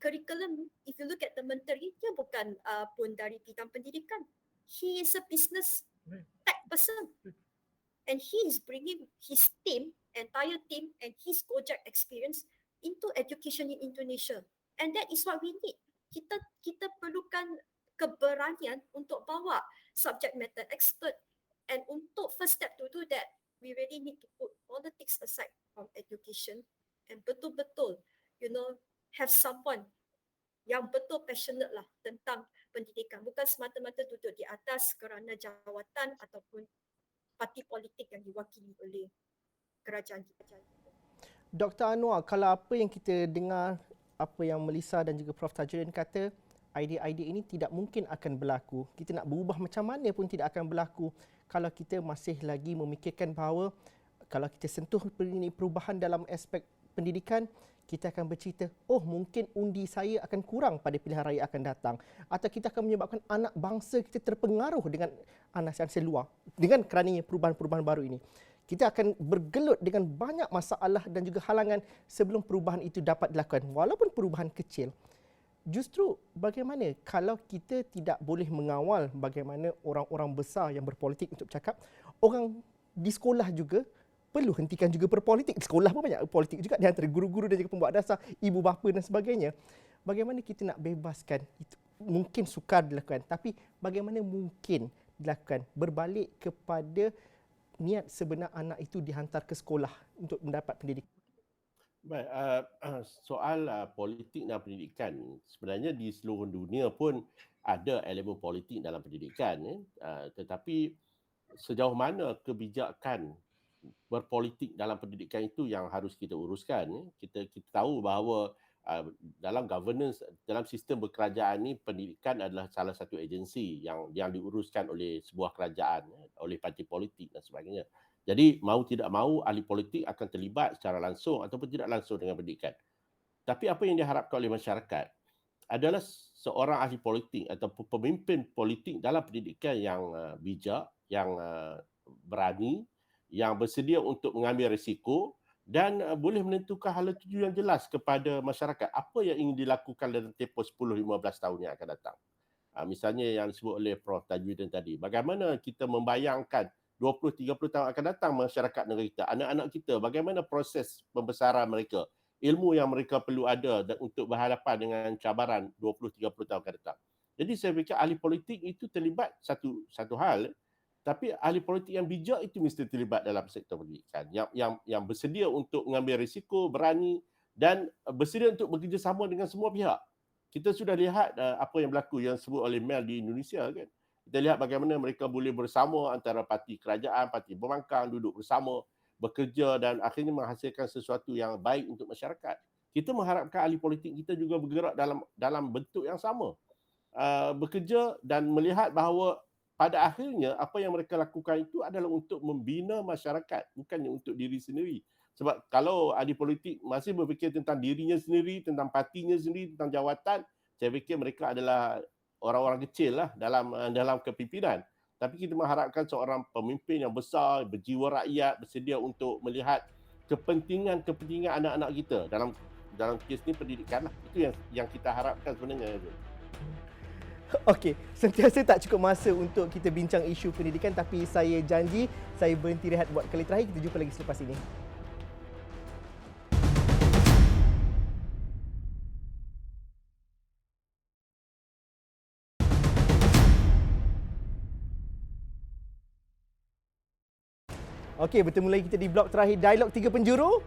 curriculum, if you look at the menteri, dia bukan pun dari bidang pendidikan. He is a business tech person. And he is bringing his team, entire team and his Gojek experience into education in Indonesia. And that is what we need. Kita perlukan keberanian untuk bawa subject matter expert. And untuk first step to do that, we really need to put politics aside from education and betul-betul, have someone yang betul passionate lah tentang pendidikan. Bukan semata-mata duduk di atas kerana jawatan ataupun parti politik yang diwakili oleh kerajaan. Dr. Anwar, kalau apa yang kita dengar, apa yang Melissa dan juga Prof. Tajudin kata, idea-idea ini tidak mungkin akan berlaku. Kita nak berubah macam mana pun tidak akan berlaku kalau kita masih lagi memikirkan bahawa Kalau kita sentuh perubahan dalam aspek pendidikan, kita akan bercerita, mungkin undi saya akan kurang pada pilihan raya akan datang. Atau kita akan menyebabkan anak bangsa kita terpengaruh dengan anasian luar. Dengan kerana perubahan-perubahan baru ini. Kita akan bergelut dengan banyak masalah dan juga halangan sebelum perubahan itu dapat dilakukan. Walaupun perubahan kecil. Justru bagaimana kalau kita tidak boleh mengawal bagaimana orang-orang besar yang berpolitik untuk bercakap, orang di sekolah juga perlu hentikan juga berpolitik. Di sekolah pun banyak politik juga di antara guru-guru dan juga pembuat dasar, ibu bapa dan sebagainya. Bagaimana kita nak bebaskan itu? Mungkin sukar dilakukan, tapi bagaimana mungkin dilakukan? Berbalik kepada niat sebenar anak itu dihantar ke sekolah untuk mendapat pendidikan. Baik, soal politik dan pendidikan, sebenarnya di seluruh dunia pun ada elemen politik dalam pendidikan. Tetapi sejauh mana kebijakan berpolitik dalam pendidikan itu yang harus kita uruskan. Kita tahu bahawa dalam governance, dalam sistem berkerajaan ni, pendidikan adalah salah satu agensi yang diuruskan oleh sebuah kerajaan, oleh parti politik dan sebagainya. Jadi mau tidak mau ahli politik akan terlibat secara langsung ataupun tidak langsung dengan pendidikan. Tapi apa yang diharapkan oleh masyarakat adalah seorang ahli politik ataupun pemimpin politik dalam pendidikan yang bijak, yang berani, yang bersedia untuk mengambil risiko dan boleh menentukan hala tuju yang jelas kepada masyarakat apa yang ingin dilakukan dalam tempoh 10-15 tahun yang akan datang. Misalnya yang disebut oleh Prof. Tajudin tadi, bagaimana kita membayangkan 20-30 tahun akan datang masyarakat negara kita, anak-anak kita, bagaimana proses pembesaran mereka, ilmu yang mereka perlu ada untuk berhadapan dengan cabaran 20-30 tahun akan datang. Jadi saya fikir ahli politik itu terlibat satu hal, tapi ahli politik yang bijak itu mesti terlibat dalam sektor pendidikan, yang bersedia untuk mengambil risiko, berani dan bersedia untuk bekerjasama dengan semua pihak. Kita sudah lihat apa yang berlaku yang disebut oleh Mel di Indonesia kan. Kita lihat bagaimana mereka boleh bersama antara parti kerajaan, parti pembangkang, duduk bersama, bekerja dan akhirnya menghasilkan sesuatu yang baik untuk masyarakat. Kita mengharapkan ahli politik kita juga bergerak dalam bentuk yang sama. Bekerja dan melihat bahawa pada akhirnya apa yang mereka lakukan itu adalah untuk membina masyarakat, bukannya untuk diri sendiri. Sebab kalau ahli politik masih berfikir tentang dirinya sendiri, tentang partinya sendiri, tentang jawatan, saya fikir mereka adalah orang-orang kecil lah dalam kepimpinan. Tapi kita mengharapkan seorang pemimpin yang besar, berjiwa rakyat, bersedia untuk melihat kepentingan anak-anak kita dalam kes ni pendidikan lah. Itu yang kita harapkan sebenarnya. Okey, sentiasa tak cukup masa untuk kita bincang isu pendidikan, tapi saya janji saya berhenti rehat buat kali terakhir. Kita jumpa lagi selepas ini. Okey, bertemu lagi kita di blok terakhir Dialog Tiga Penjuru.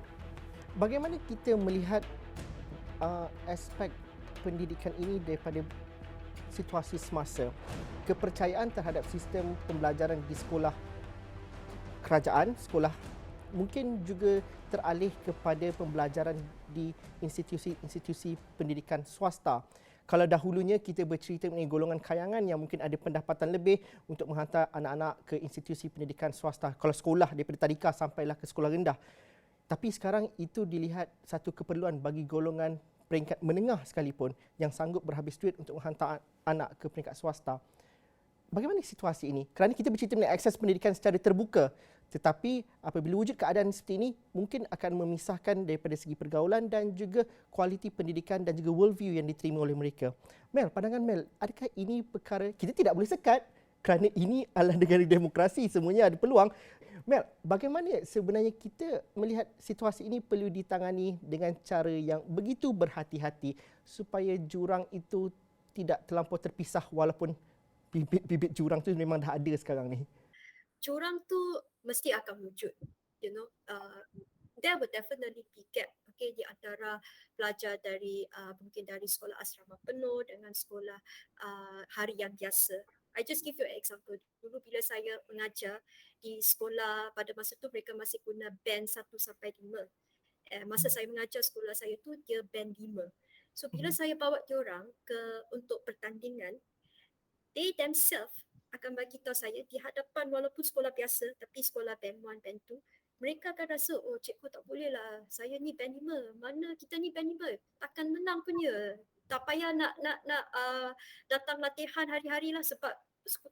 Bagaimana kita melihat aspek pendidikan ini daripada situasi semasa? Kepercayaan terhadap sistem pembelajaran di sekolah kerajaan, sekolah mungkin juga teralih kepada pembelajaran di institusi-institusi pendidikan swasta. Kalau dahulunya kita bercerita mengenai golongan kayangan yang mungkin ada pendapatan lebih untuk menghantar anak-anak ke institusi pendidikan swasta. Kalau sekolah daripada tadika sampailah ke sekolah rendah. Tapi sekarang itu dilihat satu keperluan bagi golongan peringkat menengah sekalipun yang sanggup berhabis duit untuk menghantar anak ke peringkat swasta. Bagaimana situasi ini? Kerana kita bercerita mengenai akses pendidikan secara terbuka, tetapi apabila wujud keadaan seperti ini, mungkin akan memisahkan daripada segi pergaulan dan juga kualiti pendidikan dan juga worldview yang diterima oleh mereka. Mel, pandangan Mel, adakah ini perkara kita tidak boleh sekat kerana ini adalah negara demokrasi, semuanya ada peluang. Mel, bagaimana sebenarnya kita melihat situasi ini perlu ditangani dengan cara yang begitu berhati-hati supaya jurang itu tidak terlampau terpisah walaupun bibit-bibit jurang tu memang dah ada sekarang ni? Jurang tu mesti akan wujud. There will definitely be gap, okay, di antara pelajar dari mungkin dari sekolah asrama penuh dengan sekolah harian biasa. I just give you an example. Dulu bila saya mengajar di sekolah, pada masa tu mereka masih guna band 1 sampai 5. Masa saya mengajar sekolah saya tu dia band 5. So bila saya bawa diorang untuk pertandingan, they themselves akan bagi tahu saya di hadapan walaupun sekolah biasa tapi sekolah band 1, band 2, mereka akan rasa, oh cikgu tak boleh lah, saya ni band 5, mana kita ni band 5, takkan menang punya. Tak payah nak datang latihan hari-hari lah sebab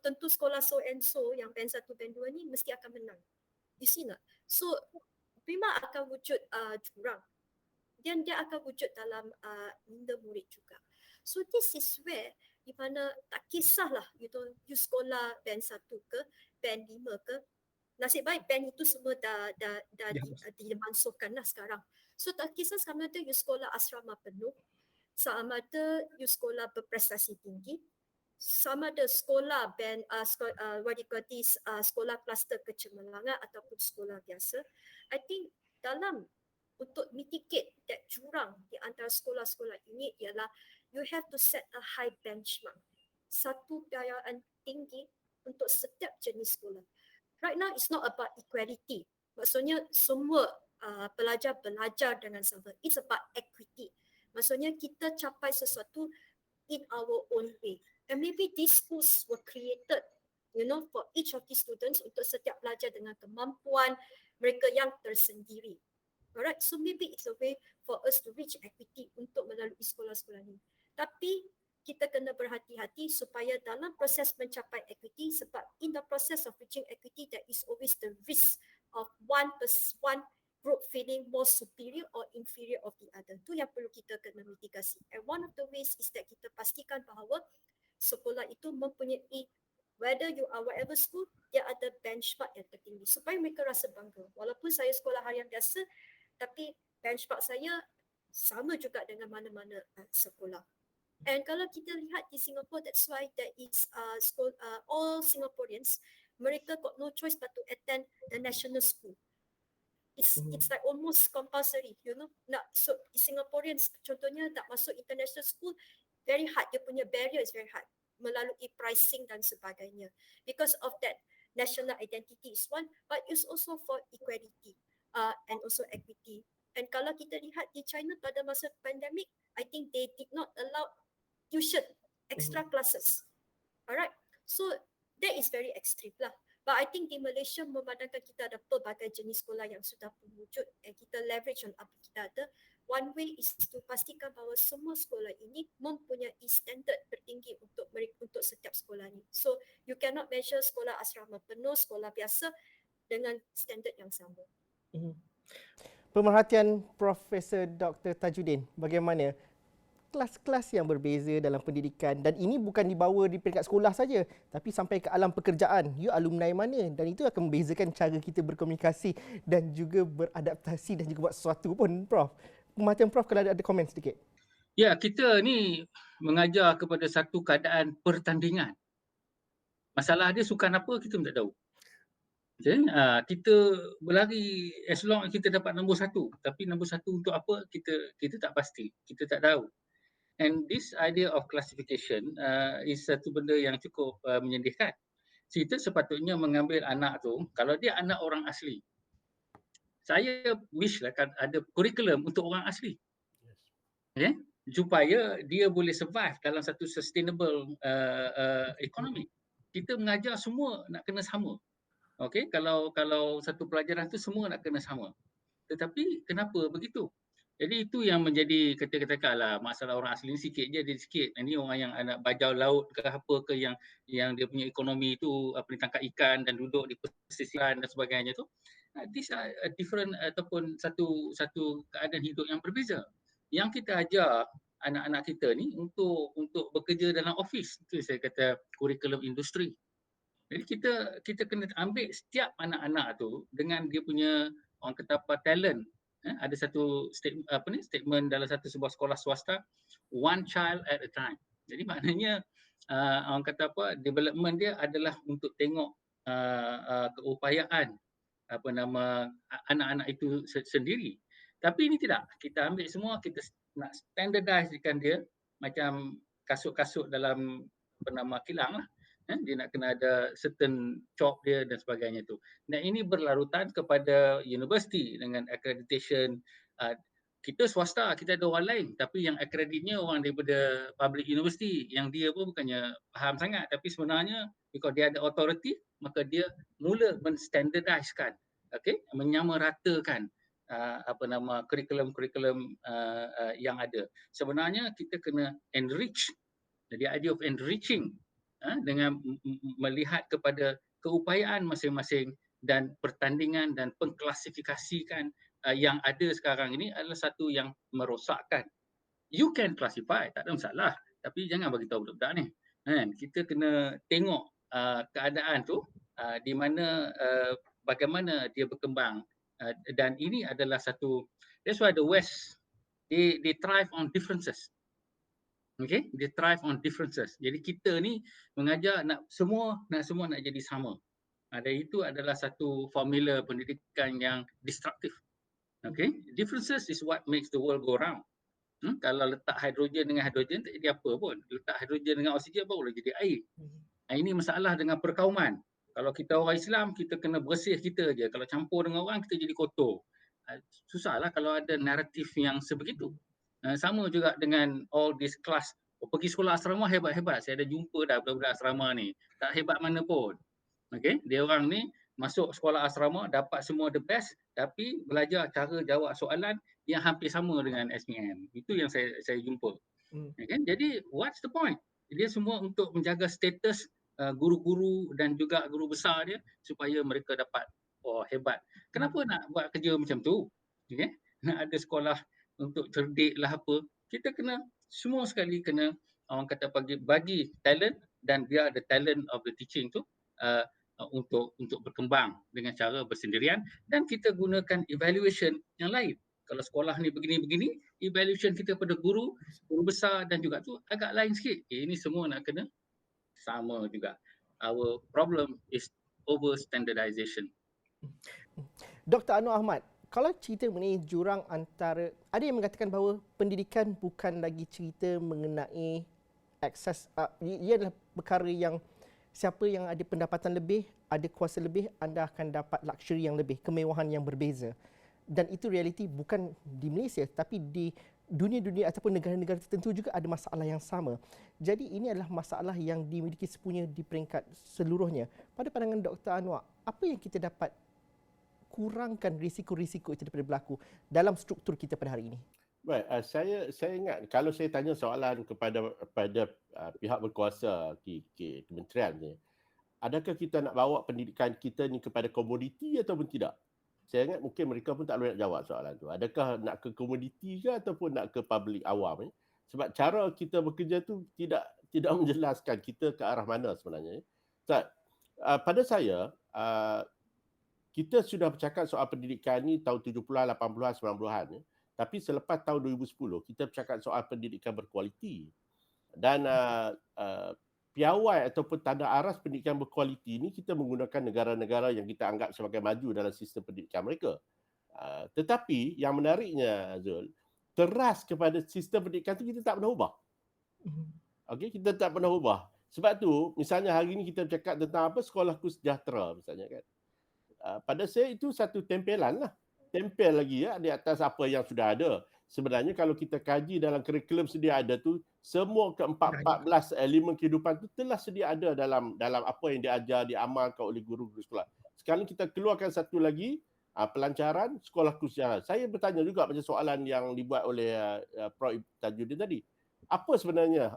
tentu sekolah so and so yang band 1, band 2 ni mesti akan menang. You see tak? So memang akan wujud jurang. Dan dia akan wujud dalam minda murid juga. So this is where di mana tak kisahlah you sekolah band 1 ke, band 5 ke, nasib baik band itu semua dah dimansuhkan lah sekarang. So tak kisah sama ada you sekolah asrama penuh, sama ada you sekolah berprestasi tinggi, sama ada sekolah band sekolah kluster kecemerlangan ataupun sekolah biasa. I think dalam untuk mitigate that jurang di antara sekolah-sekolah ini ialah you have to set a high benchmark. Satu piawaian tinggi untuk setiap jenis sekolah. Right now it's not about equality. Maksudnya semua pelajar belajar dengan sama. It's about equity. Maksudnya kita capai sesuatu in our own way. And maybe these schools were created, for each of these students untuk setiap pelajar dengan kemampuan mereka yang tersendiri. Alright, so maybe it's a way for us to reach equity untuk melalui sekolah-sekolah ni. Tapi kita kena berhati-hati supaya dalam proses mencapai equity, sebab in the process of reaching equity, there is always the risk of one group feeling more superior or inferior of the other. Itu yang perlu kita kena mitigasi. And one of the ways is that kita pastikan bahawa sekolah itu mempunyai, whether you are whatever school, dia ada benchmark yang tertinggi supaya mereka rasa bangga. Walaupun saya sekolah harian biasa, tapi benchmark saya sama juga dengan mana-mana sekolah. And kalau kita lihat di Singapore, that's why there is all Singaporeans, mereka got no choice but to attend the national school. It's like almost compulsory, So Singaporeans contohnya nak masuk international school, very hard. Dia punya barrier is very hard melalui pricing dan sebagainya. Because of that, national identity is one, but it's also for equality and also equity. And kalau kita lihat di China pada masa pandemic, I think they did not allow tuition, extra classes. Alright, so that is very extreme lah. But I think di Malaysia memandangkan kita ada pelbagai jenis sekolah yang sudah berwujud and kita leverage on apa kita ada. One way is to pastikan bahawa semua sekolah ini mempunyai standard tertinggi untuk setiap sekolah ni. So you cannot measure sekolah asrama penuh, sekolah biasa dengan standard yang sama. Pemerhatian Profesor Dr. Tajudin, bagaimana kelas-kelas yang berbeza dalam pendidikan, dan ini bukan dibawa di peringkat sekolah saja tapi sampai ke alam pekerjaan. You alumni mana, dan itu akan membezakan cara kita berkomunikasi dan juga beradaptasi dan juga buat sesuatu pun, Prof. Pemerhatian Prof kalau ada komen sedikit. Ya, kita ni mengajar kepada satu keadaan pertandingan. Masalah dia sukan apa kita tak tahu. Okay? Kita berlari as long as kita dapat nombor 1, tapi nombor 1 untuk apa kita tak pasti, kita tak tahu. And this idea of classification is satu benda yang cukup menyedihkan. Kita sepatutnya mengambil anak tu, kalau dia anak orang asli, saya wish lah kan ada kurikulum untuk orang asli. Okay? Supaya dia boleh survive dalam satu sustainable economy. Kita mengajar semua nak kena sama. Okay? Kalau satu pelajaran tu semua nak kena sama. Tetapi kenapa begitu? Jadi itu yang menjadi katakanlah masalah orang asli ni sikit je, dia sikit. Ini orang yang anak bajau laut ke apa ke yang dia punya ekonomi tu tangkap ikan dan duduk di pesisiran dan sebagainya tu. These are different ataupun satu keadaan hidup yang berbeza. Yang kita ajar anak-anak kita ni untuk bekerja dalam office. Itu saya kata kurikulum industri. Jadi kita kena ambil setiap anak-anak tu dengan dia punya orang kata apa talent. Ada satu statement dalam sebuah sekolah swasta, one child at a time. Jadi maknanya orang kata apa, development dia adalah untuk tengok keupayaan anak-anak itu sendiri. Tapi ini tidak, kita ambil semua, kita nak standardizekan dia macam kasut-kasut dalam kilang lah. Dia nak kena ada certain job dia dan sebagainya tu. Dan ini berlarutan kepada universiti dengan accreditation. Kita swasta, kita ada orang lain, tapi yang accreditnya orang daripada public university yang dia pun bukannya faham sangat, tapi sebenarnya because dia ada authority, maka dia mula menstandardizekan menyamaratakan kurikulum-kurikulum yang ada. Sebenarnya kita kena enrich. The idea of enriching dengan melihat kepada keupayaan masing-masing dan pertandingan dan pengklasifikasikan yang ada sekarang ini adalah satu yang merosakkan. You can classify, tak ada masalah. Tapi jangan bagi tahu budak-budak ni. Kita kena tengok keadaan tu di mana bagaimana dia berkembang. Dan ini adalah satu, that's why the West, they thrive on differences. Okay, they thrive on differences. Jadi kita ni mengajar nak semua nak jadi sama. Dan itu adalah satu formula pendidikan yang destruktif. Okay, differences is what makes the world go round. Kalau letak hidrogen dengan hidrogen tak jadi apa pun. Letak hidrogen dengan oksigen baru jadi air. Ini masalah dengan perkauman. Kalau kita orang Islam, kita kena bersih kita je. Kalau campur dengan orang, kita jadi kotor. Susahlah kalau ada naratif yang sebegitu. Sama juga dengan all this class. Pergi sekolah asrama hebat-hebat. Saya ada jumpa dah budak-budak asrama ni. Tak hebat mana pun. Okay? Dia orang ni masuk sekolah asrama, dapat semua the best, tapi belajar cara jawab soalan yang hampir sama dengan SPM. Itu yang saya jumpa. Okay? Jadi, what's the point? Dia semua untuk menjaga status guru-guru dan juga guru besar dia supaya mereka dapat hebat. Kenapa nak buat kerja macam tu? Okay? Nak ada sekolah untuk cerdik lah apa. Kita kena semua sekali kena orang kata bagi talent dan biar the talent of the teaching tu untuk berkembang dengan cara bersendirian dan kita gunakan evaluation yang lain. Kalau sekolah ni begini-begini, evaluation kita pada guru besar dan juga tu agak lain sikit. Ini semua nak kena sama juga. Our problem is over standardization. Dr. Anwar Ahmad, kalau cerita mengenai jurang antara, ada yang mengatakan bahawa pendidikan bukan lagi cerita mengenai akses, ia adalah perkara yang siapa yang ada pendapatan lebih, ada kuasa lebih, anda akan dapat luxury yang lebih, kemewahan yang berbeza. Dan itu realiti bukan di Malaysia tapi di dunia-dunia ataupun negara-negara tertentu juga ada masalah yang sama. Jadi ini adalah masalah yang dimiliki sepunya di peringkat seluruhnya. Pada pandangan Dr. Anwar, apa yang kita dapat kurangkan risiko-risiko itu daripada berlaku dalam struktur kita pada hari ini? Baik, saya ingat kalau saya tanya soalan kepada pihak berkuasa kementerian ni, adakah kita nak bawa pendidikan kita ni kepada komoditi ataupun tidak? Saya ingat mungkin mereka pun tak boleh nak jawab soalan tu. Adakah nak ke komoditi ke ataupun nak ke public awam? Sebab cara kita bekerja tu tidak menjelaskan kita ke arah mana sebenarnya. Pada saya, kita sudah bercakap soal pendidikan ni tahun 70-an, 80-an, 90-an. Tapi selepas tahun 2010, kita bercakap soal pendidikan berkualiti. Dan piawai ataupun tanda aras pendidikan berkualiti ni kita menggunakan negara-negara yang kita anggap sebagai maju dalam sistem pendidikan mereka. Tetapi yang menariknya, Zul, teras kepada sistem pendidikan tu kita tak pernah ubah. Okay, kita tak pernah ubah. Sebab tu, misalnya hari ni kita bercakap tentang apa, sekolahku sejahtera misalnya kan. Pada saya itu satu tempelan lah. Tempel lagi di atas apa yang sudah ada. Sebenarnya kalau kita kaji dalam kurikulum sedia ada tu, semua ke-14 elemen kehidupan tu telah sedia ada dalam apa yang diajar, diamalkan oleh guru-guru sekolah. Sekarang kita keluarkan satu lagi, pelancaran sekolah sejahtera. Saya bertanya juga macam soalan yang dibuat oleh Prof. Tajuddin tadi. Apa sebenarnya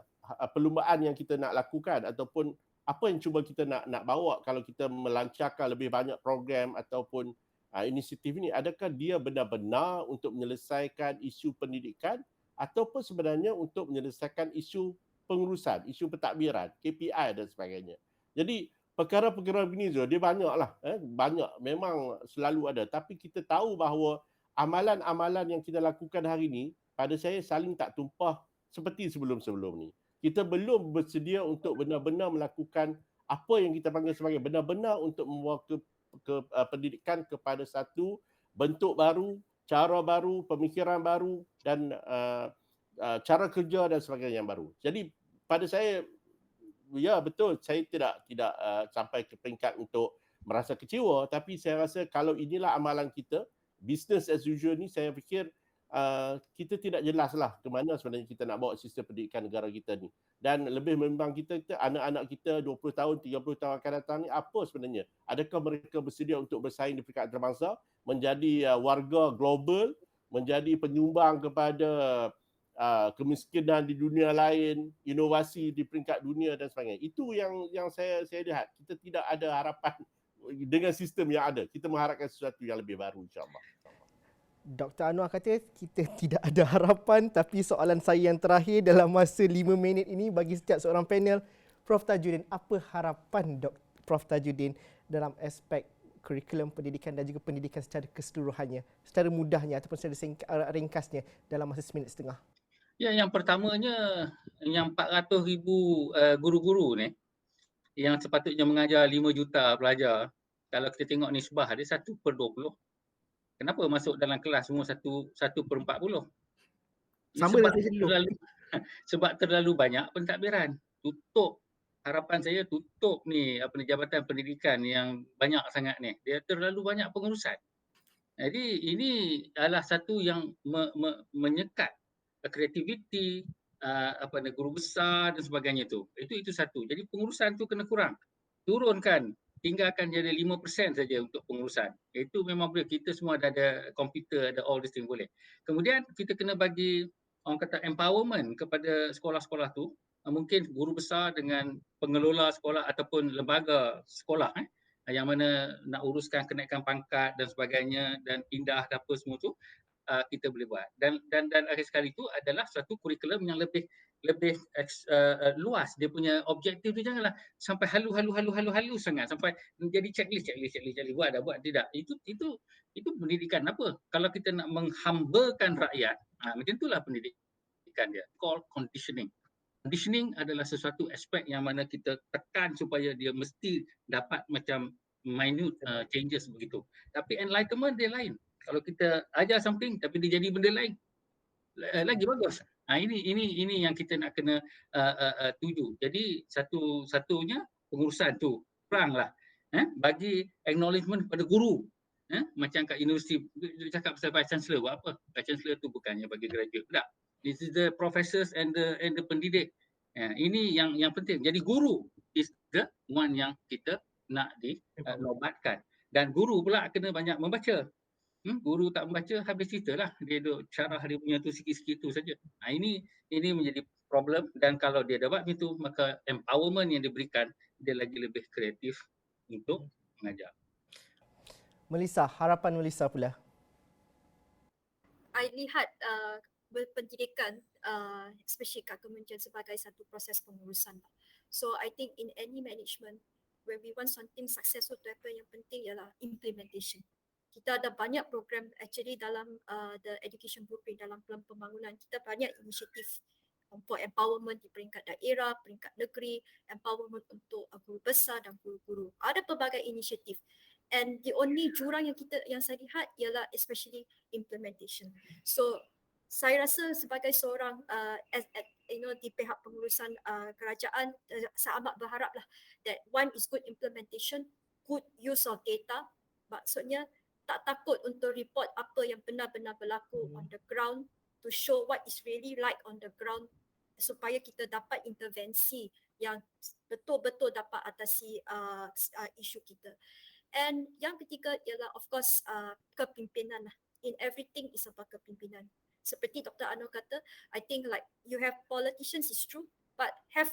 perlumbaan yang kita nak lakukan ataupun apa yang cuba kita nak bawa kalau kita melancarkan lebih banyak program ataupun inisiatif ini, adakah dia benar-benar untuk menyelesaikan isu pendidikan ataupun sebenarnya untuk menyelesaikan isu pengurusan, isu pentadbiran, KPI dan sebagainya. Jadi perkara-perkara begini Zul, dia banyaklah, banyak, memang selalu ada, tapi kita tahu bahawa amalan-amalan yang kita lakukan hari ini pada saya saling tak tumpah seperti sebelum-sebelum ni. Kita belum bersedia untuk benar-benar melakukan apa yang kita panggil sebagai benar-benar untuk membawa ke pendidikan kepada satu bentuk baru, cara baru, pemikiran baru dan cara kerja dan sebagainya yang baru. Jadi pada saya, ya betul, saya tidak sampai ke peringkat untuk merasa kecewa, tapi saya rasa kalau inilah amalan kita, business as usual ni, saya fikir kita tidak jelaslah ke mana sebenarnya kita nak bawa sistem pendidikan negara kita ni. Dan lebih memang kita anak-anak kita 20 tahun, 30 tahun akan datang ni apa sebenarnya? Adakah mereka bersedia untuk bersaing di peringkat antarabangsa, menjadi warga global, menjadi penyumbang kepada kemiskinan di dunia lain, inovasi di peringkat dunia dan sebagainya. Itu yang saya lihat. Kita tidak ada harapan dengan sistem yang ada. Kita mengharapkan sesuatu yang lebih baru, insya-Allah. Dr. Anwar kata kita tidak ada harapan, tapi soalan saya yang terakhir dalam masa 5 minit ini bagi setiap seorang panel, Prof Tajudin, apa harapan Prof Tajudin dalam aspek kurikulum pendidikan dan juga pendidikan secara keseluruhannya, secara mudahnya ataupun secara ringkasnya dalam masa 1.5 minit? Ya, yang pertamanya, yang 400,000 guru-guru ni yang sepatutnya mengajar 5 juta pelajar, kalau kita tengok nisbah dia 1/20. Kenapa masuk dalam kelas semua 1/40? Sama dengan saya dulu. Sebab terlalu banyak pentadbiran. Tutup, harapan saya tutup ni Jabatan Pendidikan yang banyak sangat ni. Dia terlalu banyak pengurusan. Jadi ini adalah satu yang menyekat kreativiti, guru besar dan sebagainya tu. Itu satu. Jadi pengurusan tu kena kurang. Turunkan, tinggalkan jadi 5% saja untuk pengurusan. Itu memang boleh. Kita semua ada komputer, ada all this thing boleh. Kemudian kita kena bagi orang kata empowerment kepada sekolah-sekolah tu. Mungkin guru besar dengan pengelola sekolah ataupun lembaga sekolah yang mana nak uruskan kenaikan pangkat dan sebagainya dan pindah dan apa semua tu, kita boleh buat. Dan akhir sekali itu adalah satu kurikulum yang lebih luas. Dia punya objektif tu janganlah sampai halu sangat sampai menjadi checklist buat tidak. Itu pendidikan apa? Kalau kita nak menghambakan rakyat, macam itulah pendidikan dia. Called conditioning. Conditioning adalah sesuatu aspek yang mana kita tekan supaya dia mesti dapat macam minute changes begitu. Tapi enlightenment dia lain. Kalau kita ajar something tapi dia jadi benda lain, lagi bagus. Ini yang kita nak kena tuju. Jadi satunya pengurusan tu kuranglah. Bagi acknowledgement kepada guru. Macam kat universiti cakap pasal Vice Chancellor, buat apa? Vice Chancellor tu bukannya bagi graduate. Tak. This is the professors and the pendidik. Ini yang penting. Jadi guru is the one yang kita nak dinobatkan. Dan guru pula kena banyak membaca. Guru tak membaca, habis cerita lah. Dia duk syarah dia punya tu sikit-sikit tu saja. Ini menjadi problem, dan kalau dia dapat itu, maka empowerment yang diberikan, dia lagi lebih kreatif untuk mengajar. Melissa, harapan Melissa pula. I lihat berpendidikan, especially kat kementerian sebagai satu proses pengurusan. So I think in any management, when we want something successful to happen, yang penting ialah implementation. Kita ada banyak program actually dalam the education blueprint, dalam plan pembangunan. Kita banyak inisiatif untuk empowerment di peringkat daerah, peringkat negeri, empowerment untuk guru besar dan guru-guru. Ada pelbagai inisiatif. And the only jurang yang saya lihat ialah especially implementation. So saya rasa sebagai seorang di pihak pengurusan kerajaan, saya amat berharaplah that one is good implementation, good use of data. Maksudnya tak takut untuk report apa yang benar-benar berlaku on the ground, to show what is really like on the ground, supaya kita dapat intervensi yang betul-betul dapat atasi isu kita. And yang ketiga ialah of course kepimpinan lah. In everything is about kepimpinan. Seperti Dr. Anwar kata, I think like you have politicians is true, but have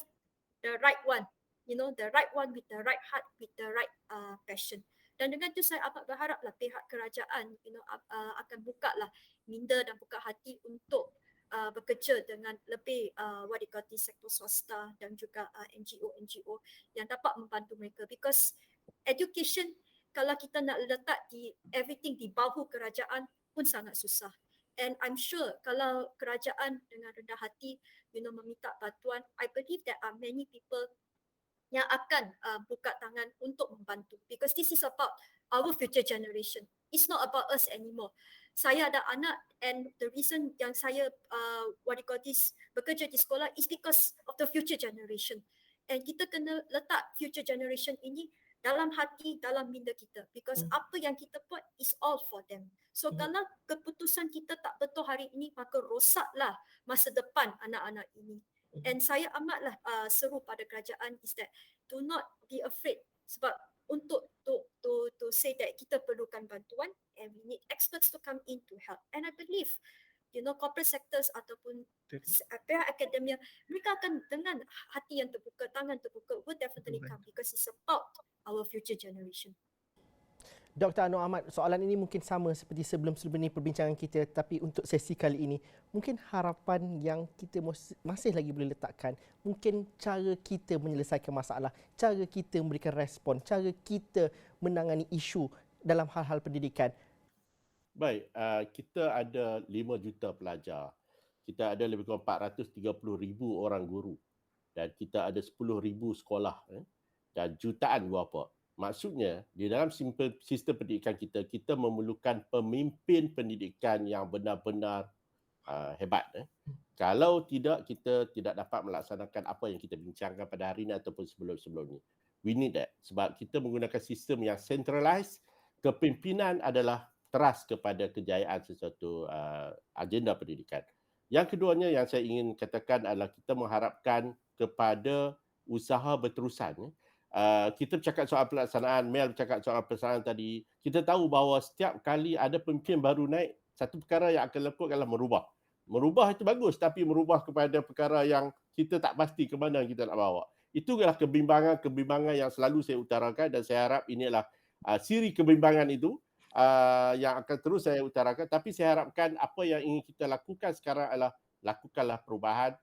the right one, the right one with the right heart, with the right passion. Dan dengan itu saya amat berharaplah pihak kerajaan akan buka lah minda dan buka hati untuk bekerja dengan lebih sektor swasta dan juga NGO yang dapat membantu mereka, because education kalau kita nak letak everything di bahu kerajaan pun sangat susah. And I'm sure kalau kerajaan dengan rendah hati meminta bantuan, I believe there are many people yang akan buka tangan untuk membantu, because this is about our future generation. It's not about us anymore. Saya ada anak, and the reason yang saya bekerja di sekolah is because of the future generation. And kita kena letak future generation ini dalam hati, dalam minda kita. Because apa yang kita buat is all for them. So kalau keputusan kita tak betul hari ini, maka rosaklah masa depan anak-anak ini. And saya amatlah seru pada kerajaan is that do not be afraid, sebab untuk to say that kita perlukan bantuan and we need experts to come in to help. And I believe corporate sectors ataupun pihak akademia, mereka akan dengan hati yang terbuka, tangan terbuka, will definitely come because it's about our future generation. Dr. Anwar Ahmad, soalan ini mungkin sama seperti sebelum-sebelum ini perbincangan kita, tapi untuk sesi kali ini, mungkin harapan yang kita masih lagi boleh letakkan, mungkin cara kita menyelesaikan masalah, cara kita memberikan respon, cara kita menangani isu dalam hal-hal pendidikan. Baik, kita ada 5 juta pelajar. Kita ada lebih kurang 430,000 orang guru. Dan kita ada 10,000 sekolah dan jutaan bapa. Maksudnya, di dalam sistem pendidikan kita, kita memerlukan pemimpin pendidikan yang benar-benar hebat. Kalau tidak, kita tidak dapat melaksanakan apa yang kita bincangkan pada hari ini ataupun sebelum-sebelum ini. We need that. Sebab kita menggunakan sistem yang centralized, kepimpinan adalah teras kepada kejayaan sesuatu agenda pendidikan. Yang keduanya yang saya ingin katakan adalah kita mengharapkan kepada usaha berterusan. Kita bercakap soal pelaksanaan, Mel bercakap soal pelaksanaan tadi. Kita tahu bahawa setiap kali ada pemimpin baru naik, satu perkara yang akan lakukan adalah merubah. Merubah itu bagus, tapi merubah kepada perkara yang kita tak pasti ke mana kita nak bawa. Itu adalah kebimbangan yang selalu saya utarakan dan saya harap ini adalah siri kebimbangan itu yang akan terus saya utarakan. Tapi saya harapkan apa yang ingin kita lakukan sekarang adalah lakukanlah perubahan,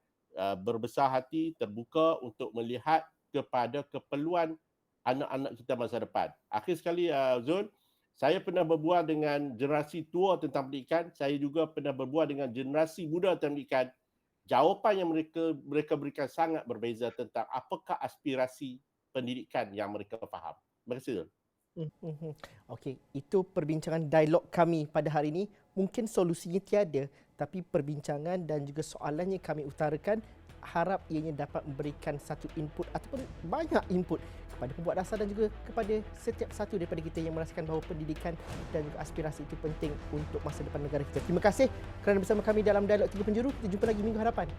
berbesar hati, terbuka untuk melihat kepada keperluan anak-anak kita masa depan. Akhir sekali, Zul, saya pernah berbual dengan generasi tua tentang pendidikan, saya juga pernah berbual dengan generasi muda tentang pendidikan. Jawapan yang mereka berikan sangat berbeza tentang apakah aspirasi pendidikan yang mereka faham. Terima kasih, Zul. Okey, itu perbincangan dialog kami pada hari ini. Mungkin solusinya tiada, tapi perbincangan dan juga soalannya kami utarakan, harap ianya dapat memberikan satu input ataupun banyak input kepada pembuat dasar dan juga kepada setiap satu daripada kita yang merasakan bahawa pendidikan dan juga aspirasi itu penting untuk masa depan negara kita. Terima kasih kerana bersama kami dalam Dialog Tiga Penjuru. Kita jumpa lagi minggu hadapan.